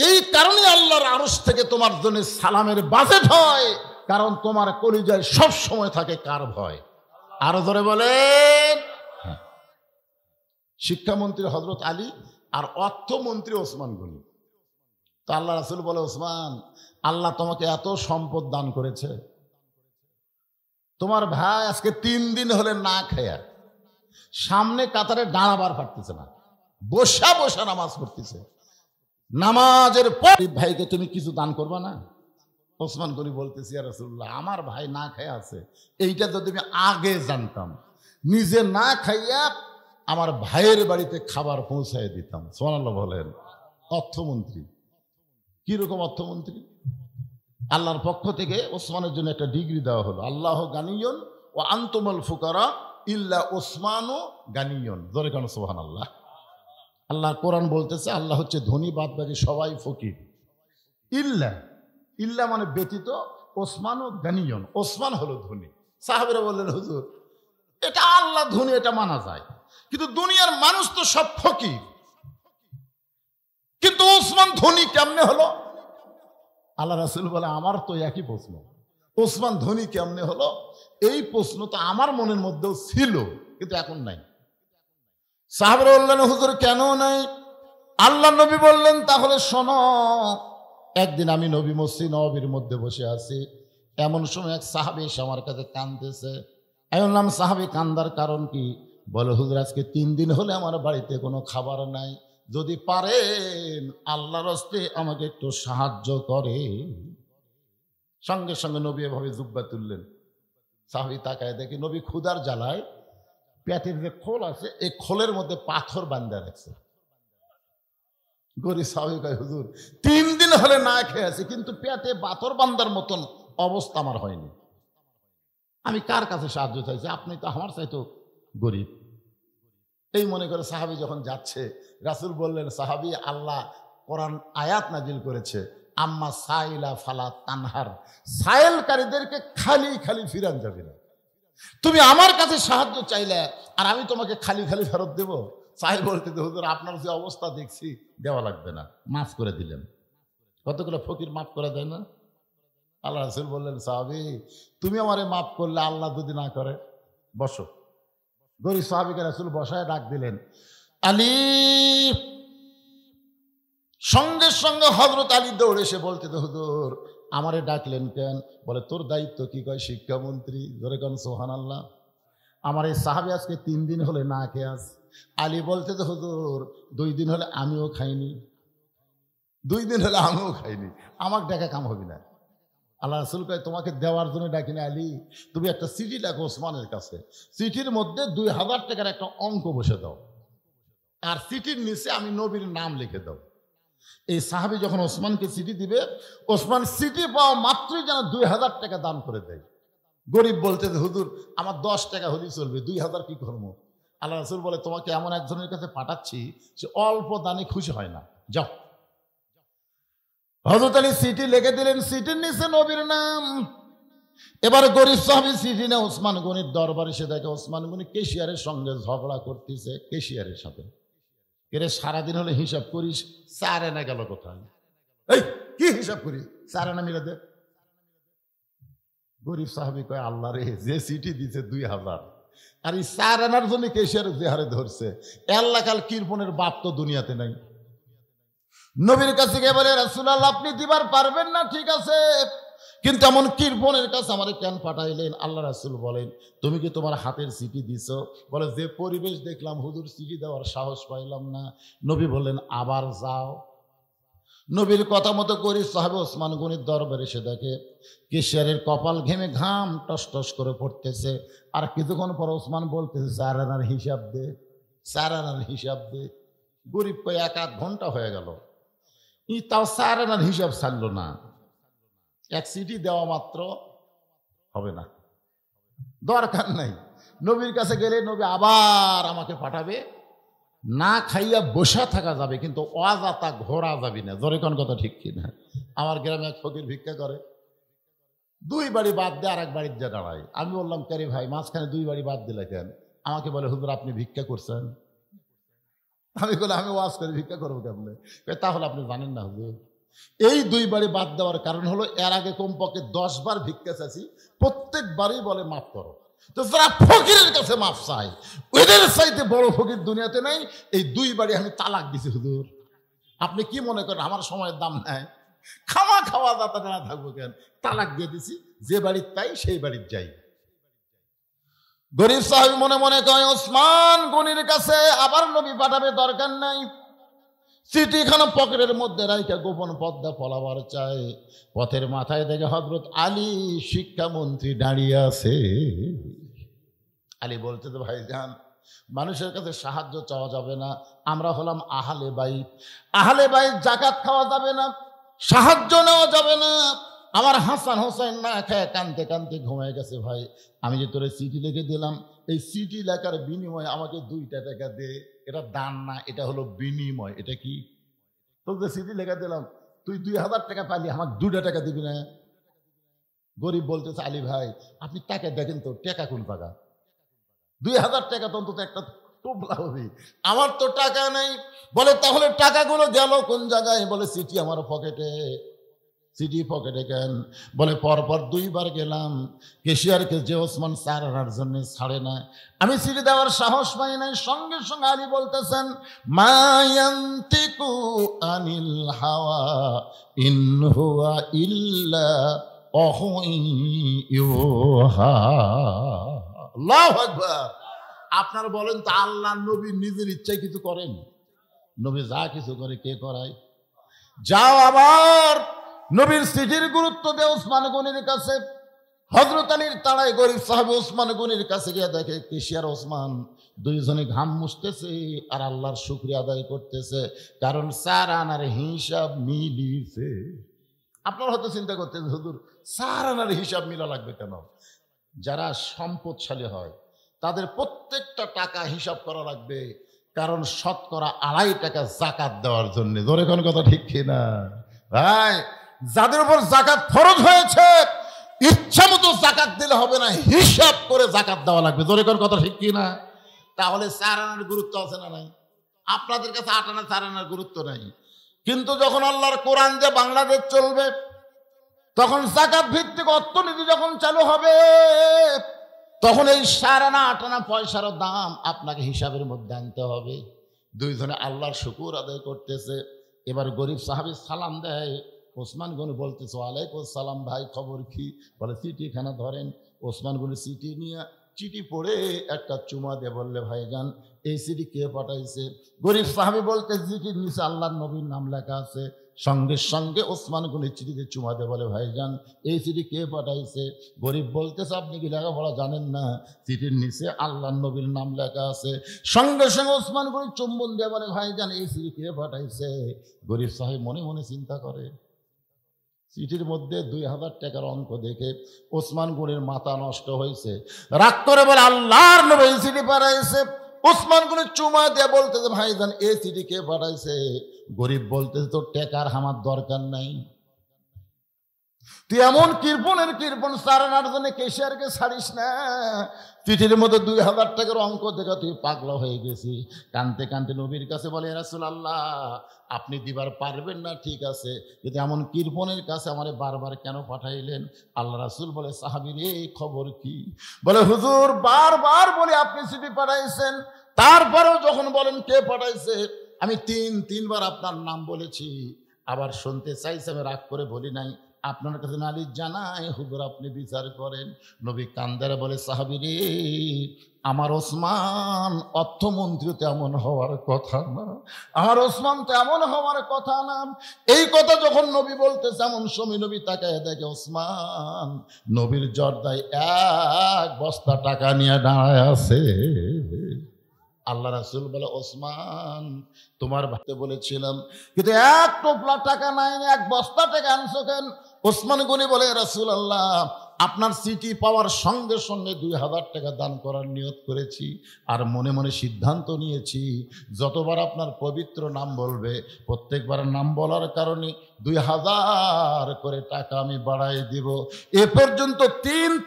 এই কারণে আল্লাহর আরশ থেকে তোমার জন্য সালামের বাজেট হয়, কারণ তোমার কলিজায় সব সময় থাকে কার ভয়? আরো ধরে বলেন। শিক্ষামন্ত্রী হযরত আলী আর অর্থমন্ত্রী ওসমান গনি। তো আল্লাহ রাসূল বলে, ওসমান, আল্লাহ তোমাকে এত সম্পদ দান করেছে, তোমার ভাই আজকে 3 দিন হলে না খেয়া সামনে কাতারে দাঁড়াবার পারতেছে না, বসা বসা নামাজ পড়তেছে। নামাজের পর ভাইকে তুমি কিছু দান করবা না? ওসমান গনি বলতেছি, ইয়া রাসূলুল্লাহ, আমার ভাই না খাইয়া আছে, এইটা যদি আমি আগে জানতাম নিজে না খাইয়া আমার ভাইয়ের বাড়িতে খাবার পৌঁছায় দিতাম। সুবহানাল্লাহ বলেন। অর্থমন্ত্রী, কিরকম অর্থমন্ত্রী? আল্লাহর পক্ষ থেকে ওসমানের জন্য একটা ডিগ্রি দেওয়া হলো, আল্লাহ গানিয়ন ও আনতুমুল ফুকারা ইল্লা ওসমানু গানিয়ন। জোরে কেন সুবহানাল্লাহ। আল্লাহ কোরআন বলতেছে আল্লাহ হচ্ছে ধনী, বাদ বাকি সবাই ফকির। ইল্লা, ইল্লা মানে ব্যতীত, ওসমানু গানিয়ন, ওসমান হলো ধনী। সাহাবীরা বললেন, হুজুর, এটা আল্লাহ ধনী, এটা মানা যায়, কিন্তু দুনিয়ার মানুষ তো সব ফকির, কিন্তু ওসমান ধনী কেমনে হলো? আল্লাহ রাসূল বলে, আমার তো একই প্রশ্ন, ওসমান ধনী কেমনে হলো? এই প্রশ্ন তো আমার মনের মধ্যেও ছিল, কিন্তু এখন নাই। সাহাবারা বললেন, হুজুর কেন নাই? আল্লাহ নবী বললেন, তাহলে শোনো। একদিন আমি নবী মসজিদ নববীর মধ্যে বসে আছি, এমন সময় এক সাহাবী এসে আমার কাছে কাঁদতেছে। আমি বললাম, সাহাবী কান্দার কারণ কি? বলে, হুজুর আজকে 3 দিন হলে আমার বাড়িতে কোনো খাবার নাই, যদি পারেন আল্লাহর হস্তে আমাকে একটু সাহায্য করে। সঙ্গে সঙ্গে নবী এভাবে জুব্বা তুললেন। সাহাবী তাকায় দেখি নবী ক্ষুধার জ্বালায় পেটের যে খোল আছে, এই খোলের মধ্যে পাথর বান্ধা রাখছে। গরিব সাহাবী কয়, হুজুর 3 দিন হলে না খেয়ে আছি, কিন্তু পেটে পাথর বান্ধার মতন অবস্থা আমার হয়নি। আমি কার কাছে সাহায্য চাইছি? আপনি তো আমার চাইতো গরিব। এই মনে করে সাহাবী যখন যাচ্ছে, রাসূল বললেন, সাহাবী, আল্লাহ কোরআন আয়াত নাজিল করেছে, আম্মা সাইলা ফালা তানহার, সাইলকারীদেরকে খালি খালি ফিরান যাবে না। তুমি আমার কাছে সাহায্য চাইলে আর আমি তোমাকে খালি খালি ফেরত দেব? সাহেল বলতে, হুজুর আপনার যে অবস্থা দেখছি, দেওয়া লাগবে না, মাফ করে দিলেন। কতগুলো ফকির মাফ করে দেয় না? আল্লাহ রাসূল বললেন, সাহাবী, তুমি আমারে মাফ করলে আল্লাহ যদি না করে? বসো। গরিব সাহাবীকে রাসূল বসায় ডাক দিলেন, আলী। সঙ্গে সঙ্গে হযরত আলী দৌড়ে এসে বলতে, হুজুর আমারে ডাকলেন কেন? বলে, তোর দায়িত্ব কি? কয়, শিক্ষামন্ত্রী। ধরে কেন সুবহানাল্লাহ। আমার এই সাহাবী আজকে 3 দিন হলে না খেয়ে আছে। আলী বলতে, হুজুর 2 দিন হলে আমিও খাইনি, 2 দিন হলে আমিও খাইনি, আমাকে ডাকা কাম হবে না। আল্লাহ রাসূল কয়, তোমাকে দেওয়ার জন্য ডাকিনি আলী, তুমি একটা চিঠি লেখো ওসমানের কাছে, চিঠির মধ্যে 2000 টাকার একটা অঙ্ক বসে দাও, আর চিঠির নিচে আমি নবীর নাম লিখে দাও। এই সাহাবী যখন ওসমানকে চিঠি দিবে, ওসমান চিঠি পাওয়া মাত্রই যেন 2000 টাকা দান করে দেয়। গরিব বলতে, হুজুর আমার 10 টাকা হলেই চলবে, 2000 কি করবো? আল্লাহ রাসূল বলে, তোমাকে এমন একজনের কাছে পাঠাচ্ছি, সে অল্প দানে খুশি হয় না, যাও। হযরত আলী চিঠি লিখে দিলেন, চিঠির নিচে নবীর নাম। এবার গরিব সাহাবী চিঠি না ওসমান গনির দরবারে এসে দেখে ওসমান গনি কেশিয়ারের সঙ্গে ঝগড়া করতেছে। কেশিয়ারের সাথে, এরে সারাদিন হলে হিসাব করিস, 4 আনা গেল কোথায়? এই কি হিসাব করি, 4 আনা মিলে দে। গরিব সাহাবী কয়, আল্লাহ রে, যে চিঠি দিছে 2000, আর এই 4 আনার জন্য কেশিয়ার যে হারে ধরছে, আল্লাহ কাল কৃপণের বাপ তো দুনিয়াতে নাই। নবীর কাছে গিয়ে বলে, রাসূলুল্লাহ আপনি দিবার পারবেন না, ঠিক আছে, কিন্তু এমন কৃপণের কাছে আমারে কেন পাঠাইলেন? আল্লাহ রাসূল বলেন, তুমি কি তোমার হাতের চিঠি দিছো? বলে, যে পরিবেশ দেখলাম হুজুর, চিঠি দেওয়ার সাহস পাইলাম না। নবী বললেন, আবার যাও। নবীর কথা মতো গরিব সাহাবী ওসমান গনির দরবারে এসে দেখে কেশিয়ারের কপাল ঘেমে ঘাম টস টস করে পড়তেছে। আর কিছুক্ষণ পর ওসমান বলতেছে, 4 আনার হিসাব দে, 4 আনার হিসাব দে। গরিব কয়, 1-8 ঘন্টা হয়ে গেল, তাও স্যার আনার হিসাব ছাড়লো না। এক সিটি দেওয়া মাত্র হবে না, দরকার নাই। নবীর কাছে গেলে নবী আবার আমাকে পাঠাবে, না খাইয়া বসা থাকা যাবে কিন্তু অজাতা ঘোরা যাবি না। জোরে কোন কথা ঠিক কিনা? আমার গ্রামে এক ফকির ভিক্ষা করে, 2 বাড়ি বাদ দিয়ে আর এক বাড়ির যা দাঁড়ায়। আমি বললাম, কারি ভাই মাঝখানে 2 বাড়ি বাদ দিলে কেন? আমাকে বলে, হুজুর আপনি ভিক্ষা করছেন। আমি বলে, আমি ওয়াজ করে ভিক্ষা করবো কেমনে? তাহলে আপনি জানেন না হুজুর, এই 2 বাড়ি বাদ দেওয়ার কারণ হলো এর আগে কমপক্ষে 10 বার ভিক্ষা চাইছি, প্রত্যেকবারই বলে মাফ করো। তো যারা ফকিরের কাছে মাফ চায়, ওদের চাইতে বড় ফকির দুনিয়াতে নাই। এই 2 বাড়ি আমি তালাক দিছি হুজুর। আপনি কি মনে করেন আমার সময়ের দাম নাই? খাওয়া খাওয়া দাতা না থাকবো কেন? তালাক দিয়ে দিছি, যে বাড়ির তাই সেই বাড়ির যাই। গরিব সাহেব মনে মনে কয়, ওসমান গনির কাছে আবার নবী পাঠাবে, দরকার নাই। চিঠিখানা পকেটের মধ্যে রাইখা গোপন পদ্মা পলাবার চায়। পথের মাথায় দেখে হযরত আলী শিক্ষামন্ত্রী দাঁড়িয়ে আছে। আলী বলতে, তো ভাইজান, মানুষের কাছে সাহায্য চাওয়া যাবে না, আমরা হলাম আহলে বাইত। আহলে বাইত জাকাত খাওয়া যাবে না, সাহায্য নেওয়া যাবে না। আমার হাসান হোসেন না খেয়ে কানতে কানতে ঘুমিয়ে গেছে। ভাই, আমি যে তোরে চিঠি লিখে দিলাম, এই চিঠি লেখার বিনিময়ে আমাকে 2টা টাকা দে। এটা দান না, এটা হলো বিনিময়। এটা কি? তোকে চিঠি লেখা দিলাম, তুই 2000 টাকা পালি, আমাকে 2টা টাকা দিবি না? গরিব বলতেছে, আলী ভাই আপনি টাকা দেখেন তো, টাকা কোন টাকা? 2000 টাকা তো অন্তত একটা টোপলা হবে, আমার তো টাকা নেই। বলে, তাহলে টাকাগুলো গেল কোন জায়গায়? বলে, চিঠি আমার পকেটে। চিঠি পকেটে কেন? বলে, পরপর 2 বার গেলাম, কেশিয়ারকে যে ওসমান স্যার আনার জন্য ছাড়ে না, আমি চিঠি দেওয়ার সাহস পাই নাই। সঙ্গে সঙ্গে আলী বলতেছেন, মায়ান্তিকু আনিল হাওয়া ইন হুয়া ইল্লা ওয়াহয়ুহা। আল্লাহু আকবার। আপনারা বলেন তো, আল্লাহ নবী নিজের ইচ্ছায় কিছু করেন? নবী যা কিছু করে কে করায়? যাও আবার নবীর চিঠির গুরুত্ব দে ওসমান গনির কাছে। হযরত আলীর তাড়ায় গরিব সাহাবী ওসমান গনির কাছে গিয়ে দেখে কেশিয়ার ওসমান দুইজনে ঘাম মুছতেছে আর আল্লাহর শুকরিয়া আদায় করতেছে, কারণ 4 আনার হিসাব মিলিছে। আপনারা হয়তো চিন্তা করতেছেন, হুজুর 4 আনার হিসাব মিলা লাগবে কেন? যারা সম্পদশালী হয় তাদের প্রত্যেকটা টাকা হিসাব করা লাগবে, কারণ শতকরা 2.5 টাকা জাকাত দেওয়ার জন্য। জোরে কোন কথা ঠিক কিনা ভাই? যাদের উপর জাকাত ফরজ হয়েছে, ইচ্ছা মতো জাকাত দিলে হবে না, হিসাব করে জাকাত দেওয়া লাগবে। জোরে কোন কথা ঠিক কিনা? তাহলে 4 আনার গুরুত্ব আছে না নাই? আপনাদের কাছে 8 আনা 4 আনার গুরুত্ব নাই, কিন্তু যখন আল্লাহর কোরআন যে বাংলাদেশ চলবে, তখন জাকাত ভিত্তিক অর্থনীতি যখন চালু হবে, তখন এই 4 আনা 8 আনা পয়সার দাম আপনাকে হিসাবের মধ্যে আনতে হবে। দুইজনে আল্লাহর শুকুর আদায় করতেছে। এবার গরিব সাহাবী সালাম দেয়, ওসমান গনি বলতেছে, ওয়ালাইকুম সালাম ভাই, খবর কি? বলে, চিঠিখানা ধরেন। ওসমান গনি চিঠি নিয়ে চিঠি পড়ে একটা চুমা দিয়ে বললে, ভাইজান এই চিঠি কে পাঠাইছে? গরিব সাহাবী বলতে, চিঠির নিচে আল্লাহর নবীর নাম লেখা আছে। সঙ্গে সঙ্গে ওসমান গনি চিঠিতে চুমা দিয়ে বলে, ভাইজান এই চিঠি কে পাঠাইছে? গরিব বলতেছে, আপনি কি লেখাপড়া জানেন না? চিঠির নিচে আল্লাহর নবীর নাম লেখা আছে। সঙ্গে সঙ্গে ওসমান গনি চুম্বন দিয়ে বলে, ভাইজান এই চিঠি কে পাঠাইছে? গরিব সাহেব মনে মনে চিন্তা করে, চিঠির মধ্যে 2000 টাকার অঙ্ক দেখে ওসমান গনির মাথা নষ্ট হয়েছে। রাগ করে বলে, আল্লাহর নবী এই চিঠি পাঠাইছে। ওসমান গনি চুমা দিয়ে বলতেছে, ভাইজান এই চিঠি কে পাঠাইছে? গরিব বলতেছে, তোর টাকার আমার দরকার নাই, তুই এমন কৃপণের কৃপণ 4 আনার জন্য কেশিয়ারকে ছাড়িস না। চিঠির মধ্যে 2000 টাকার অঙ্ক দেখা তুই পাগলা হয়ে গেছি। কানতে কানতে নবীর কাছে বলে, রাসূলুল্লাহ আপনি দিবার পারবেন না ঠিক আছে, কিন্তু এমন কৃপণের কাছে আমারে বারবার কেন পাঠাইলেন? আল্লাহ রাসূল বলে, সাহাবীর এই খবর কি? বলে, হুজুর বারবার বলে আপনি চিঠি পাঠাইছেন, তারপরেও যখন বলেন কে পাঠাইছে, আমি 3বার আপনার নাম বলেছি। আবার শুনতে চাইছে, আমি রাগ করে বলি নাই। আপনার কাছে নালিশ জানাই, হুজুর আপনি বিচার করেন। নবী কান্দারে বলে, সাহাবী রে, আমার ওসমান অর্থমন্ত্রী তো এমন হওয়ার কথা না, আমার ওসমান তো এমন হওয়ার কথা না। এই কথা যখন নবী বলতেছে, এমন সময় নবী তাকায় দেখে ওসমান নবীর জর্দায় 1 বস্তা টাকা নিয়ে দাঁড়ায় আছে। আল্লাহ রাসূল বলে, ওসমান তোমার ভাইকে বলেছিলাম, কিন্তু এক টোপলা টাকা নাই, এক বস্তা টাকা আনছো কেন? ওসমান গনি বলে, রাসূলুল্লাহ আপনার চিঠি পাওয়ার সঙ্গে সঙ্গে 2000 টাকা দান করার নিয়ত করেছি, আর মনে মনে সিদ্ধান্ত নিয়েছি যতবার আপনার পবিত্র নাম বলবে প্রত্যেকবার নাম বলার কারণে 2000 করে টাকা আমি বাড়াই দিব। এ পর্যন্ত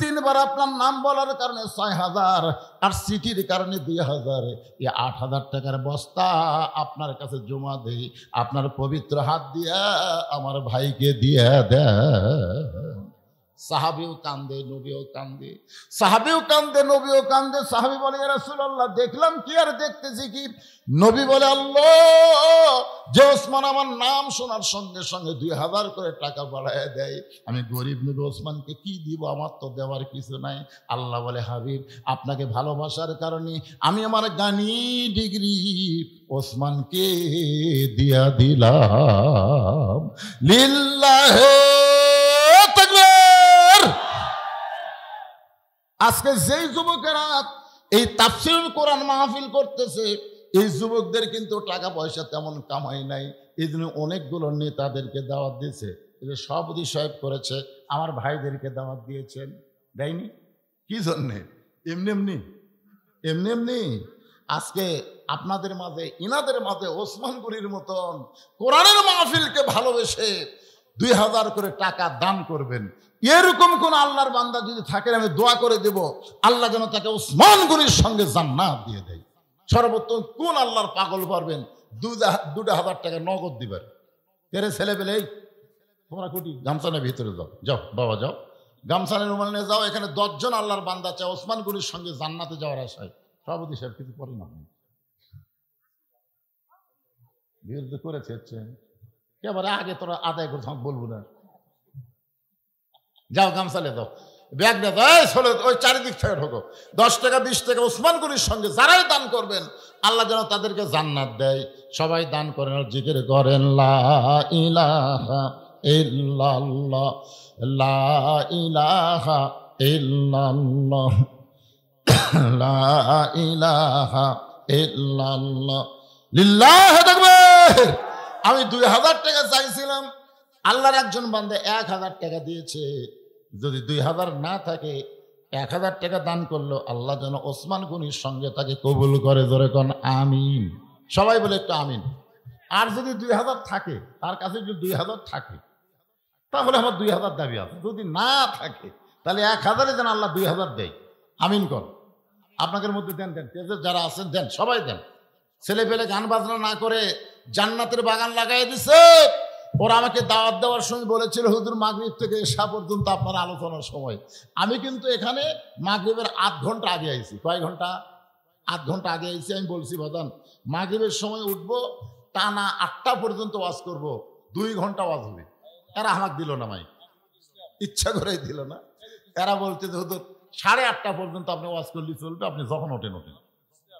তিনবার আপনার নাম বলার কারণে 6000, আর চিঠির কারণে 2000, এই 8000 টাকার বস্তা আপনার কাছে জমা দেই, আপনার পবিত্র হাত দিয়া আমার ভাইকে দিয়ে দেয়। সাহাবিও কান্দে, নবীও কান্দে, সাহাবিও কান্দে, নবীও কান্দে। সাহাবি বলে, ইয়া রাসূলুল্লাহ দেখলাম কি আর দেখতেছি কি? নবী বলে, আল্লাহ যে ওসমান আমার নাম শোনার সঙ্গে সঙ্গে 2000 করে টাকা বাড়ায় দেয়, আমি গরিব নবী ওসমানকে কি দিব? আমার তো দেওয়ার কিছু নাই। আল্লাহ বলে, হাবিব আপনাকে ভালোবাসার কারণে আমি আমার গানি ডিগ্রি ওসমানকে দিয়া দিলাম। লিল্লাহে আজকে যেই যুবকেরা এই তাফসীরুল কোরআন মাহফিল করতেছে, এই যুবকদের কিন্তু টাকা পয়সা তেমন কামাই নাই, এই জন্য অনেকগুলো নেতাদেরকে দাওয়াত দিয়েছে। এই যে সভাপতি সাহেব করেছে, আমার ভাইদেরকে দাওয়াত দিয়েছেন, দেয়নি? কি জন্যে? এমনি এমনি আজকে আপনাদের মাঝে, ইনাদের মাঝে ওসমান গনির মতন কোরআনের মাহফিলকে ভালোবেসে 2000 করে টাকা দান করবেন, এরকম কোন আল্লাহর বান্দা যদি থাকে, আমি দোয়া করে দেব আল্লাহ যেন তাকে ওসমান গনির সঙ্গে জান্নাত দিয়ে দেয়। সর্বোত্তম কোন আল্লাহর পাগল পারবেন 2000 টাকা নগদ দিবেন? কেরে ছেলে পেলে, তোমরা কোটি গামছানের ভিতরে যাও, যাও বাবা যাও, গামছানের রুমাল নিয়ে যাও। এখানে 10 জন আল্লাহর বান্দা চায় ওসমান গনির সঙ্গে জান্নাতে যাওয়ার আশায়। সভাপতি সাহেব কিছু করে না, বিরোধ করেছে একেবারে আগে তোরা আদায় করতে বলবো না, যাও গামছালে দাও, ব্যাগ না দাও, ওই চারিদিক থেকে ঢোকো। 10 টাকা 20 টাকা ওসমান গনির সঙ্গে যারাই দান করবেন আল্লাহ যেন তাদেরকে জান্নাত দেয়। সবাই দান করেন আর জিকির করেন, লা ইলাহা ইল্লাল্লাহ, লা ইলাহা ইল্লাল্লাহ, লা ইলাহা ইল্লাল্লাহ, লিল্লাহি তাকবীর। আমি 2000 টাকা চাইছিলাম, আল্লাহর একজন বান্দা 1000 টাকা দিয়েছে। যদি 2000 না থাকে 1000 টাকা দান করলো, আল্লাহ যেন ওসমান গনির সঙ্গে তাকে কবুল করে। জোরে কোন আমিন, সবাই বলে একটু আমিন। আর যদি 2000 থাকে, তার কাছে যদি 2000 থাকে তাহলে আমার 2000 দাবি আছে। যদি না থাকে তাহলে 1000 যেন আল্লাহ 2000 দেয়। আমিন কর। আপনাদের মধ্যে দেন, যারা আছেন দেন, সবাই দেন। ছেলে পেলে গান বাজনা না করে জান্নাতের বাগান লাগাই দিছে। ওরা আমাকে দাওয়াত দেওয়ার সময় বলেছিল, হুজুর মাগরিব থেকে এশা পর্যন্ত আপনার আলোচনার সময়। আমি কিন্তু এখানে মাগরিবের 8 ঘন্টা আগে আইছি। কয় ঘন্টা? 8 ঘন্টা আগে আইছি। আমি বলছি, বাদান মাগরিবের সময় উঠবো, টানা 8টা পর্যন্ত ওয়াজ করব, 2 ঘন্টা ওয়াজ হবে। এরা আমাকে দিল না, মাই ইচ্ছা করেই দিল না। এরা বলছে যে হুজুর 8:30 পর্যন্ত আপনি ওয়াজ করলে চলবে, আপনি যখন ওঠেন।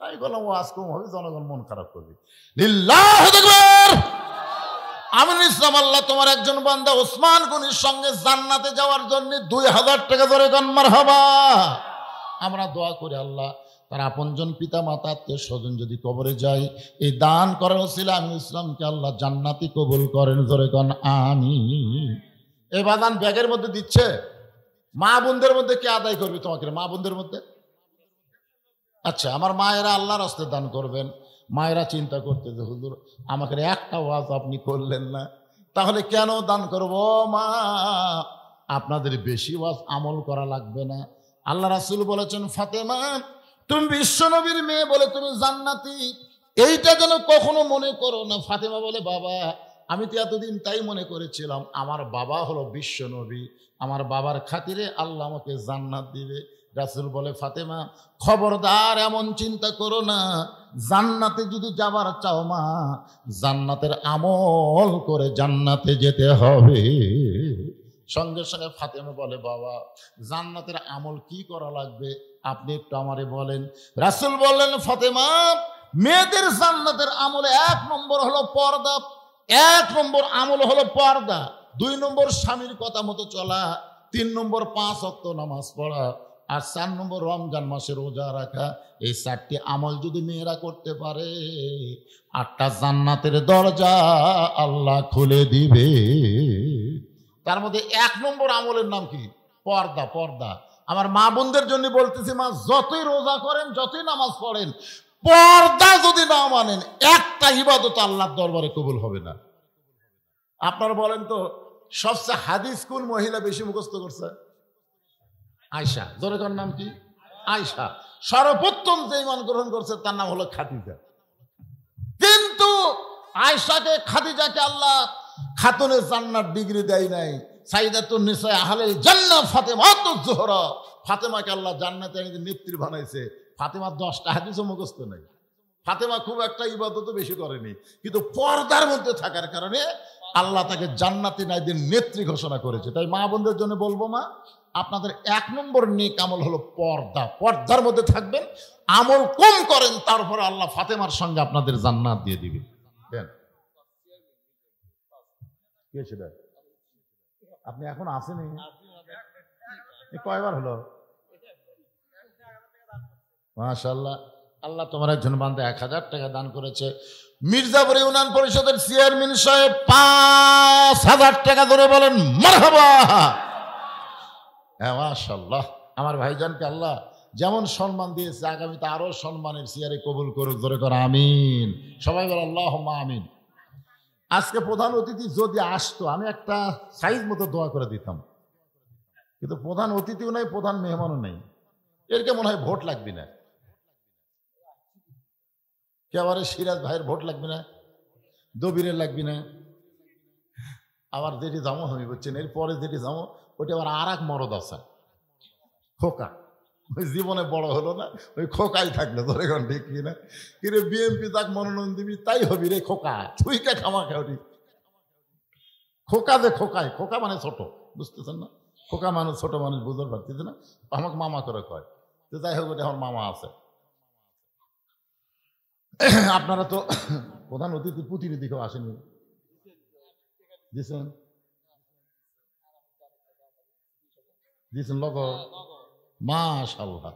তাই বললাম ওয়াজ কম হবে, জনগণ মন খারাপ করবে। লিল্লাহু তাকবীর। আমিন ইসলাম। আল্লাহ তোমার একজন বান্দা ওসমান গনির সঙ্গে জান্নাতে যাওয়ার জন্য 2000 টাকা ধরে গান মারহাবা। আমরা দোয়া করি আল্লাহ তার আপনজন পিতা মাতা আত্মীয় স্বজন যদি কবরে যায়, এই দান করার ওসিলা আমিন ইসলামকে আল্লাহ জান্নাতি কবুল করেন। ধরে গান আমিন। এই বাদান ব্যাগের মধ্যে দিচ্ছে, মা বোনদের মধ্যে কে আদায় করবে তোমাকে? মা বোনদের মধ্যে? আচ্ছা, আমার মায়েরা আল্লাহর রাস্তে দান করবেন। মায়েরা চিন্তা করতে যে হুজুর আমাকে একটা ওয়াজ আপনি করলেন না, তাহলে কেন দান করব? মা আপনাদের বেশি ওয়াজ আমল করা লাগবে না। আল্লাহ রাসূল বলেছেন, ফাতেমা তুমি বিশ্ব নবীর মেয়ে বলে তুমি জান্নাতি, এইটা যেন কখনো মনে করো না। ফাতেমা বলে, বাবা আমি তো এতদিন তাই মনে করেছিলাম আমার বাবা হলো বিশ্ব নবী, আমার বাবার খাতিরে আল্লাহ আমাকে জান্নাত দিবে। রাসূল বলে, ফাতেমা খবরদার এমন চিন্তা করো না, জান্নাতে যদি যাবার চাও মা, জান্নাতের আমল করে জান্নাতে যেতে হবে। সঙ্গে সঙ্গে ফাতেমা বলে, বাবা জান্নাতের আমল কি করা লাগবে আপনি একটু আমারে বলেন। রাসূল বললেন, ফাতেমা মেয়েদের জান্নাতের আমলে 1 নম্বর হলো পর্দা, 1 নম্বর আমল হলো পর্দা, 2 নম্বর স্বামীর কথা মতো চলা, 3 নম্বর 5 ওয়াক্ত নামাজ পড়া, আর 4 নম্বর রমজান মাসে রোজা রাখা। এই 4টি আমল যদি মেয়েরা করতে পারে 8টা জান্নাতের দরজা আল্লাহ খুলে দিবে। তার মধ্যে 1 নম্বর আমলের নাম কি? পর্দা। পর্দা। আমার মা বোনদের জন্য বলতেছি, মা যতই রোজা করেন, যতই নামাজ পড়েন, পর্দা যদি না মানেন একটা ইবাদত আল্লাহর দরবারে কবুল হবে না। আপনারা বলেন তো, সবচেয়ে হাদিস কোন মহিলা বেশি মুখস্থ করছে? আয়েশা। জোরে কর, নাম কি? আয়েশা। সর্বপ্রথম যে ঈমান গ্রহণ করছে তার নাম হলো খাদিজা। কিন্তু আয়েশাকে, খাদিজাকে আল্লাহ খাতুনে জান্নাত ডিগ্রি দেয় নাই। সাইয়্যিদাতুন নিসা আহলিল জান্নাহ ফাতেমাতুজ জোহরা। ফাতেমাকে আল্লাহ জান্নাতে নেত্রী বানাইছে। ফাতেমার 10টা হাদিসও মুখস্থ নাই। ফাতেমা খুব একটা ইবাদতও বেশি করেনি, কিন্তু পর্দার মধ্যে থাকার কারণে আল্লাহ তাকে জান্নাতি নারীদের নেত্রী ঘোষণা করেছে। তাই মা বোনদের জন্য বলবো, মা আপনাদের 1 নম্বর নেক আমল হলো পর্দা। পর্দার মধ্যে থাকবেন, আমল কম করেন, তারপরে আল্লাহ ফাতেমার সঙ্গে আপনাদের জান্নাত দিয়ে দিবেন। আপনি এখন আসেনি? কয়বার হলো? মাশাআল্লাহ। আল্লাহ তোমার একজন বান্দা 1000 টাকা দান করেছে। মির্জাপুর ইউনিয়ন পরিষদের চেয়ারম্যান সাহেব 5000 টাকা ধরে বলেন মারহাবা। হ্যাঁ, মাশাআল্লাহ। আমার ভাইজানকে আল্লাহ যেমন সম্মান দিয়েছে, আগামীতে আরো সম্মানের চেয়ারে কবুল করুক। ধরে কর আমিন। সবাই বল আল্লাহুম্মা আমিন। আজকে প্রধান অতিথি যদি আসতো, আমি একটা সাইজ মতো দোয়া করে দিতাম, কিন্তু প্রধান অতিথিও নাই, প্রধান মেহমানও নেই। এরকে মনে হয় ভোট লাগবে না। কেবারে সিরাজ ভাইয়ের ভোট লাগবে না, দবিরের লাগবে না। আবার যেটি জামো আমি বলছেন, এরপরে যেটি জামো ওইটা আবার আর এক মরদ আছে, খোকা। ওই জীবনে বড় হলো না, ওই খোকাই থাকলো। ধরে গন ঠিক কিনা? কিরে বিএনপি তাক মনোনয়ন দিবি, তাই হবি রে খোকা। তুই কে খামা খাওয়ারি খোকা? যে খোকাই, খোকা মানে ছোট, বুঝতেছেন না? খোকা মানুষ, ছোট মানুষ বুঝতে পারতেছে না। আমাকে মামা করে কয়। তো যাই হোক, ওটা আমার মামা আছে। আপনারা তো প্রধান অতিথি প্রতিনিধি কেউ আসেনি, দিয়েছেন? দিয়েছেন নগদ? মাশাআল্লাহ।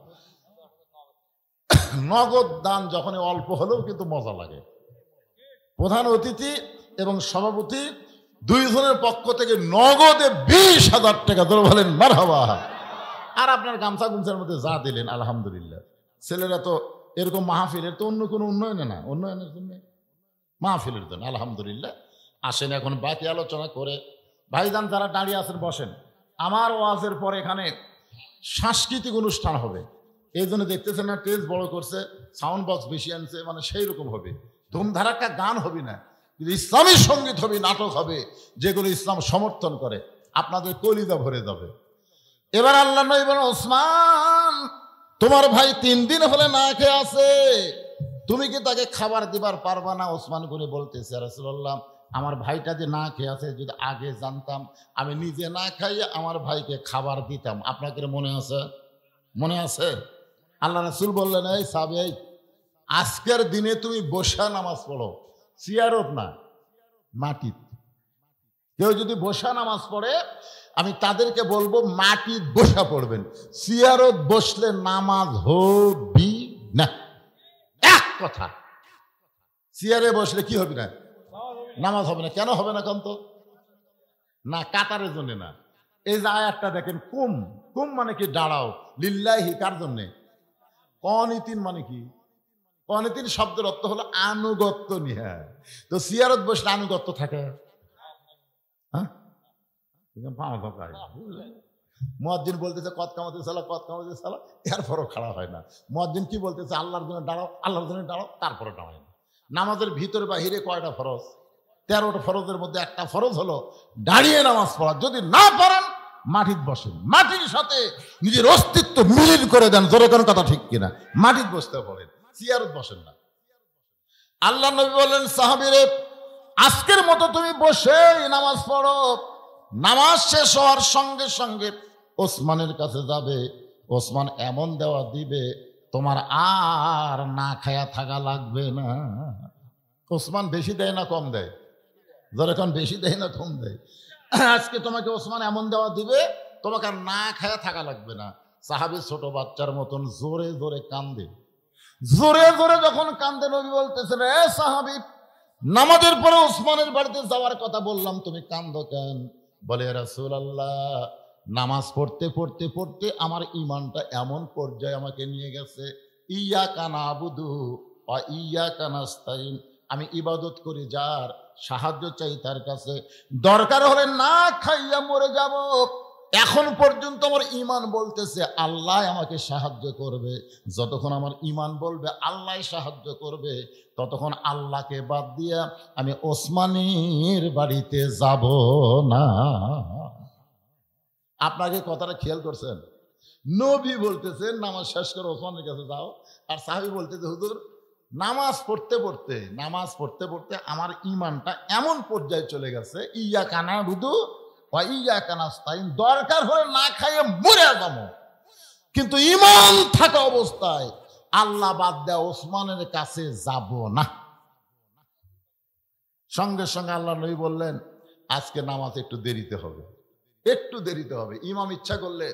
নগদ দান যখন অল্প হলেও কিন্তু মজা লাগে। প্রধান অতিথি এবং সভাপতি 2 জনের পক্ষ থেকে নগদে 20,000 টাকা ধরে বলেন মারহাবা। আর আপনার গামছা গুমছার মধ্যে যা দিলেন আলহামদুলিল্লাহ। ছেলেরা তো এরকম মাহফিলের তো অন্য কোনো উন্নয়নে না, উন্নয়নের জন্য মাহফিলের জন্য আলহামদুলিল্লাহ। আসেন, এখন বাকি আলোচনা করে ভাইজান যারা দাঁড়িয়ে আছেন বসেন। আমার ওয়াজের পর এখানে সাংস্কৃতিক অনুষ্ঠান হবে, এই জন্য দেখতেছেন না টেজ বড় করছে, সাউন্ড বক্স বেশি আনছে, মানে সেই রকম হবে। ধুমধারাক্কা গান হবে না, কিন্তু ইসলামী সঙ্গীত হবে, নাটক হবে, যেগুলো ইসলাম সমর্থন করে। আপনাদের কলিজা ভরে যাবে। এবার আল্লাহ নবী বলেন, ওসমান তোমার ভাই 3 দিন হলে না খেয়ে আছে, তুমি কি তাকে খাবার দিবার পারবা না? ওসমান করে বলতেছে, রাসূলুল্লাহ আমার ভাইটা যে না খেয়ে আছে, যদি আগে জানতাম আমি নিজে না খাইয়ে আমার ভাইকে খাবার দিতাম। আপনাকে মনে আছে? মনে আছে? আল্লাহ রাসূল বললেন, এই সাহাবী, আজকের দিনে তুমি বসা নামাজ পড়ো, চেয়ারত না, মাটিত। কেউ যদি বসা নামাজ পড়ে, আমি তাদেরকে বলবো মাটিত বসা পড়বেন, চেয়ারত বসলে নামাজ হবি না। এক কথা, চেয়ারে বসলে কি হবে না? নামাজ হবে না। কেন হবে না? কন্ত না, কাতারের জন্য না। এই যে আয়াতটা দেখেন, কুম, কুম মানে কি? দাঁড়াও। লিল্লাহি, কার জন্যে? কনিতিন মানে কি? কনিতিন শব্দের অর্থ হলো আনুগত্য নিয়ে। তো চেয়ারত বসলে আনুগত্য থাকে? হ্যাঁ, মুয়াজ্জিন বলতেছে কত কামাতে সালা, কত কামাতে সালা, এরপরও খাড়া হয় না। মুয়াজ্জিন কি বলতেছে? আল্লাহর জন্য দাঁড়াও, আল্লাহর জন্য দাঁড়াও, তারপরে দাঁড়ায় না। নামাজের ভিতরে বাহিরে কয়টা ফরজ? 13টা ফরজের মধ্যে একটা ফরজ হলো দাঁড়িয়ে নামাজ পড়া। যদি না পারেন মাটিত বসেন, মাটির সাথে নিজের অস্তিত্ব মিলিত করে দেন। জোরে কোন কথা ঠিক কিনা? মাটিত বসতে পড়েন, চেয়ারত বসেন না। আল্লাহ নবী বললেন, সাহাবীরে আজকের মতো তুমি বসে নামাজ পড়ো। নামাজ শেষ হওয়ার সঙ্গে সঙ্গে ওসমানের কাছে যাবে, ওসমান এমন দেওয়া দিবে তোমার আর না খায়া থাকা লাগবে না। ওসমান বেশি দেয় না কম দেয়? যখন বেশি দেয় না কম দেয়? আজকে তোমাকে ওসমান এমন দেওয়া দিবে তোমাকে আর না খায়া থাকা লাগবে না। সাহাবী ছোট বাচ্চার মতন জোরে জোরে কান্দে। জোরে জোরে যখন কান্দে নবী বলতেছেন, এ সাহাবী, নামাজের পরে ওসমানের বাড়িতে যাওয়ার কথা বললাম, তুমি কান্দো কেন? বলে, রাসূলুল্লাহ, নামাজ পড়তে পড়তে পড়তে আমার ঈমানটা এমন পর্যায়ে আমাকে নিয়ে গেছে, ইয়াকা নাবুদু ওয়া ইয়াকা নাস্তাইন, আমি ইবাদত করি যার, সাহায্য চাই তার কাছে, দরকার হলে না খাইয়া মরে যাব। এখন পর্যন্ত আমার ঈমান বলতেছে আল্লাহ আমাকে সাহায্য করবে। যতক্ষণ আমার ঈমান বলবে আল্লাহ সাহায্য করবে, ততক্ষণ আল্লাহকে বাদ দিয়া আমি ওসমানীর বাড়িতে যাব না। আপনাকে কথাটা খেয়াল করছেন? নবী বলতেছেন নামাজ শেষ করে ওসমানের কাছে যাও, আর সাহাবী বলতেছে হুজুর, নামাজ পড়তে পড়তে আমার ঈমানটা এমন পর্যায়ে চলে গেছে, ইয়াকা নাবুদু ওয়া ইয়াকা নাস্তাইন, দরকার হলে না খাইয়ে মরে যাবো, কিন্তু ঈমান থাকা অবস্থায় আল্লাহ বাদ দেয়া ওসমানের কাছে যাব না। সঙ্গে সঙ্গে আল্লাহ নবী বললেন, আজকে নামাজ একটু দেরিতে হবে, একটু দেরিতে হবে। ইমাম ইচ্ছা করলে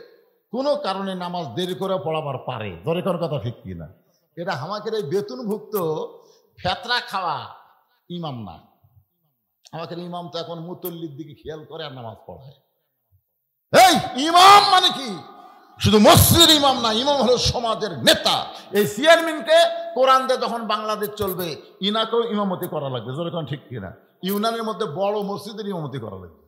কোনো কারণে নামাজ দেরি করে পড়াবার পারে, ধরে কোন কথা ঠিক কিনা? এটা আমাকে এই বেতনভুক্ত ফেতরা খাওয়া ইমাম না। আমাকে ইমাম তো এখন মুতল্লির দিকে খেয়াল করে আর নামাজ পড়ায়। এই ইমাম মানে কি? শুধু মসজিদের ইমাম না, ইমাম হলো সমাজের নেতা। এই চেয়ারম্যানকে কোরআন দিয়ে যখন বাংলাদেশ চলবে, ইনাকেও ইমামতি করা লাগবে, যেরকম ঠিক কিনা? ইউনানের মধ্যে বড় মসজিদের ইমামতি করা লাগবে।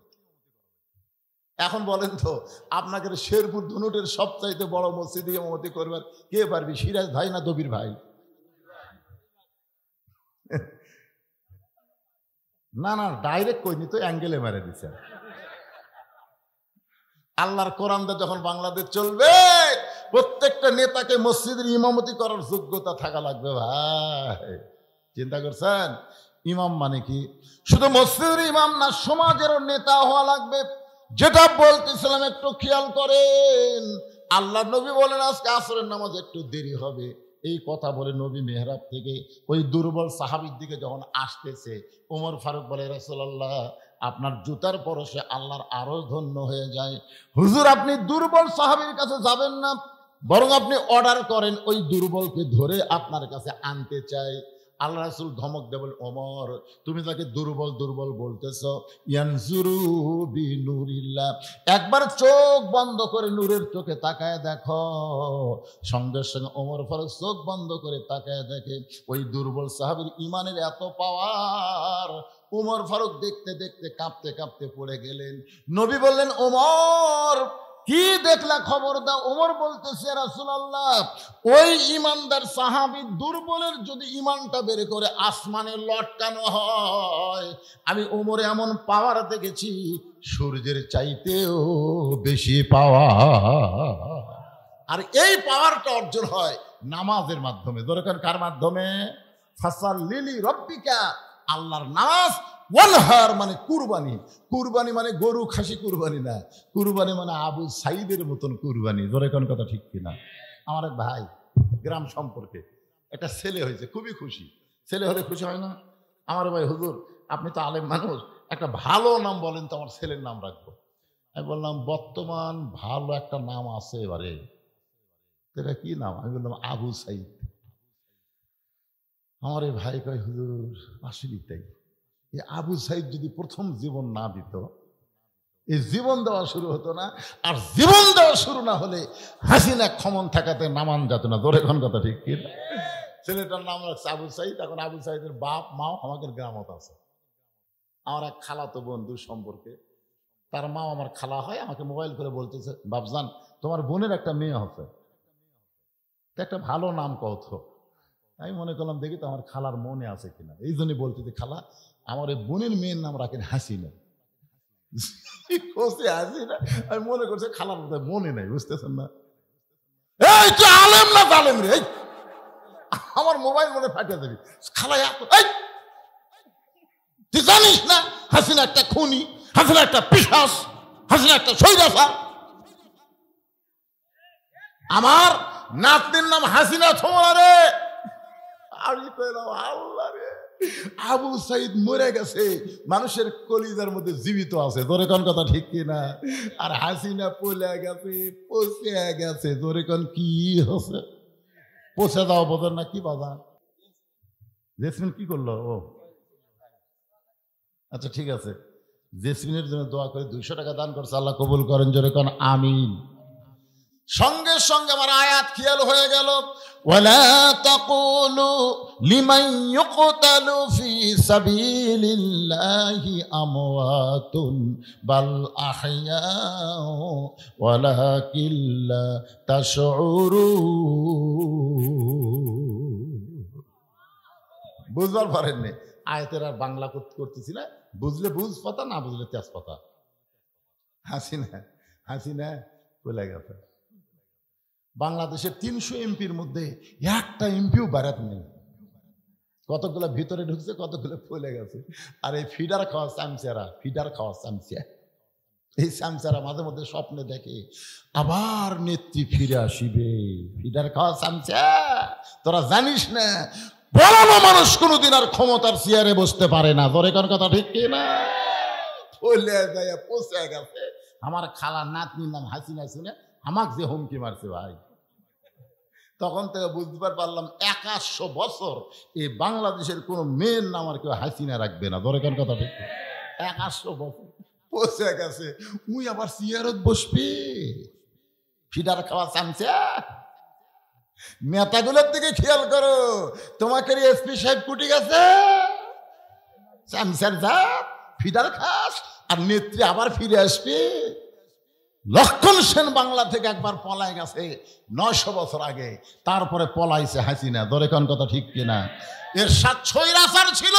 এখন বলেন তো, আপনাকে শেরপুর ধনুটের সবচাইতে বড় মসজিদে ইমামতি করবার কে পারবি? সিরাজ ভাই না দবির ভাই? না না, ডাইরেক্ট কইনি তো, অ্যাঙ্গেলে মেরে দিছে। আল্লাহর কোরআন দিয়ে যখন বাংলাদেশ চলবে, প্রত্যেকটা নেতাকে মসজিদের ইমামতি করার যোগ্যতা থাকা লাগবে। ভাই চিন্তা করছেন? ইমাম মানে কি? শুধু মসজিদের ইমাম না, সমাজেরও নেতা হওয়া লাগবে। যেটা বলতেছিলাম একটু খেয়াল করেন। আল্লাহ নবী বলেন আজকে আসরের নামাজ একটু দেরি হবে। এই কথা বলে নবী মেহরাব থেকে ওই দুর্বল সাহাবীর দিকে যখন আসতেছে, ওমর ফারুক বলে, রাসূলুল্লাহ, আপনার জুতার পরশে আল্লাহর আরো ধন্য হয়ে যায়। হুজুর, আপনি দুর্বল সাহাবীর কাছে যাবেন না, বরং আপনি অর্ডার করেন, ওই দুর্বলকে ধরে আপনার কাছে আনতে চাই। আল্লাহ রাসূল ধমক দেবেন, ওমর, তুমি তাকে দুর্বল দুর্বল বলতেছ, ইয়ানজুরু বিনুরিল্লাহ, একবার চোখ বন্ধ করে নূরের চোখে তাকায় দেখো। সঙ্গে সঙ্গে ওমর ফারুক চোখ বন্ধ করে তাকায় দেখে ওই দুর্বল সাহাবীর ঈমানের এত পাওয়ার। ওমর ফারুক দেখতে দেখতে কাঁপতে কাঁপতে পড়ে গেলেন। নবী বললেন, ওমর কি দেখলা, খবর দাও। ওমর বলতেছে, রাসূলুল্লাহ, ওই ইমানদার সাহাবী দুর্বলের যদি ইমানটা বের করে আসমানে লটকানো হয়, আমি ওমরে এমন পাওয়ার দেখেছি, সূর্যের চাইতেও বেশি পাওয়ার। আর এই পাওয়ারটা অর্জন হয় নামাজের মাধ্যমে। দরকার কার মাধ্যমে? ফাসাল্লি লিরাব্বিকা, আল্লাহর নামাজ। ওয়ানহার মানে কুরবানি। কুরবানি মানে গরু খাসি কুরবানি না, কুরবানি মানে আবু সাইদের মতন কুরবানি। ধরে কোন কথা ঠিক কিনা? আমার এক ভাই গ্রাম সম্পর্কে একটা ছেলে হয়েছে, খুবই খুশি। ছেলে হলে খুশি হয় না? আমার ভাই, হুজুর আপনি তো আলেম মানুষ, একটা ভালো নাম বলেন তো, আমার ছেলের নাম রাখবো। আমি বললাম, বর্তমান ভালো একটা নাম আছে এবারে, এটা কি নাম? আমি বললাম, আবু সাইদ। আমার এই ভাই কয়, হুজুর আসলেই তাই, এই আবু সাইদ যদি প্রথম জীবন না দিত, এই জীবন দেওয়া শুরু হতো না, আর জীবন দেওয়া শুরু না হলে হাসিনা ক্ষমন থাকাতে নামান যেত না। ধরে কোন কথা ঠিক কি? ছেলেটার নাম রাখছে আবু সাইদ। এখন আবু সাইদের বাপ মাও আমাদের গ্রামত আছে। আমার এক খালাতো বন্ধু সম্পর্কে, তার মাও আমার খালা হয়, আমাকে মোবাইল করে বলতেছে, বাপজান তোমার বোনের একটা মেয়ে হচ্ছে, একটা ভালো নাম কত। আমি মনে করলাম দেখি তো আমার খালার মনে আছে কিনা, এই জন্যই বলতেছে, খালা আমার এই বোনের মেয়ের নাম রাখেন হাসিনা। হাসিনা আমি মনে করছি খালার বোধহয় মনে নাই, বুঝতেছেন না? এই তুই আলেম না জালেম রে, আমার মোবাইল মনে ফাটিয়ে দেবি। খালা তুই জানিস না হাসিনা একটা খুনি, হাসিনা একটা পিশাচ, হাসিনা একটা সৈরাচার। আমার নাতনির নাম হাসিনা ছোঁড়া রে। আমি কইলাম, আল্লাহ রে, আবু সাইদ মরে গেছে, মানুষের কলিজার মধ্যে জীবিত আছে, জোরে কোন কথা ঠিক কিনা? আর হাসিনা পলে গেছে, পচে গেছে, জোরে কোন কি হচ্ছে? পচে যাওয়া বোঝেন না কি বাবা? জেসমিন কি করলো? ও আচ্ছা ঠিক আছে, জেসমিনের জন্য দোয়া করে 200 টাকা দান করছে, আল্লাহ কবুল করেন, জোরে কোন আমিন। সঙ্গে সঙ্গে আমার আয়াত খেয়াল হয়ে গেল, ওয়ালা তাকুলু লিমান ইউকতালু ফি সাবিলিল্লাহি আমওয়াতুন বাল আহইয়াউ ওয়ালাকিন লা তাশউরুন। বুঝবার পারেননি আয়াতের আর বাংলা করতেছি না, বুঝলে বুঝ পাতা, না বুঝলে তেজ পাতা। হাসিনা বলে গেছে বাংলাদেশের 300 এমপির মধ্যে একটা এমপিও বারাত নেই। কতগুলো ভিতরে ঢুকছে, কতগুলো ফলে গেছে। আর এই ফিডার খাওয়া চামচারা, এই চামচারা মাঝে মধ্যে স্বপ্নে দেখে আবার নেত্রী ফিরে আসিবে। ফিডার খাওয়া চামচা, তোরা জানিস না বড় মানুষ কোনোদিন আর ক্ষমতার চেয়ারে বসতে পারে না, তোর কোন কথা ঠিক কিনা? ফলে যায় পচে গেছে। আমার খালা নাতনির নাম হাসিনা, শুনে আমাকে যে হুমকি মারছে ভাই, তখন থেকে বুঝতে পারলাম 100 বছর এই বাংলাদেশের কোন মেয়ের নাম আর কেউ হাসিনা রাখবে না, ধরে কোন কথা ঠিক? 100 বছর পচে গেছে, উই আবার চেয়ারত বসবি? ফিডার খাওয়া চামচা। নেতাগুলোর দিকে খেয়াল করো, তোমাকে এসপি সাহেব কুটি গেছে, চামচার যা ফিডার খাস, আর নেত্রী আবার ফিরে আসবে। লক্ষণ সেন বাংলা থেকে একবার পলায় গেছে 900 বছর আগে, তারপরে পলাইছে হাসিনা, ধরে কোন কথা ঠিক কিনা? এর স্বৈরাচার ছিল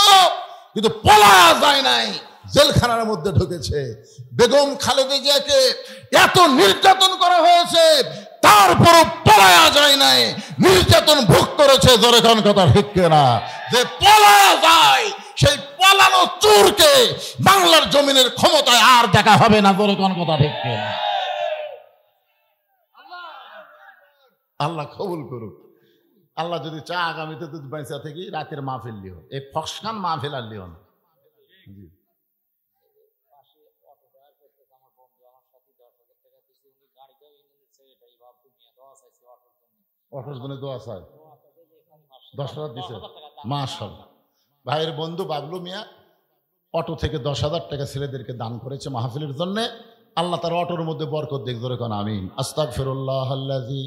কিন্তু পলায়া যায় নাই, জেলখানার মধ্যে ঢুকেছে। বেগম খালেদা জিয়াকে এত নির্যাতন করা হয়েছে, তারপরও পলায়া যায় নাই, নির্যাতন ভোগ করেছে, ধরে কোন কথা ঠিক কিনা? যে পলায়া যায় সেই পলানো চোরকে বাংলার জমিনের ক্ষমতায় আর দেখা হবে না, ধরে কোন কথা ঠিক কিনা? আল্লাহ কবুল করুক। আল্লাহ যদি চা আগামীতে তুই বাইসা থেকে রাতের মাহফিল লিও, এই ফসকান মাহফিল আর লিও না। অটোর জন্য দোয়া চাই, 10,000 দিছে, মাশাআল্লাহ। ভাইয়ের বন্ধু বাবলু মিয়া অটো থেকে 10,000 টাকা ছেলেদেরকে দান করেছে মাহফিলের জন্য। আল্লাহ তার অটোর মধ্যে বরকত দেখ, ধরে কোন আমিন। আস্তাগফিরুল্লাহ আল্লাযী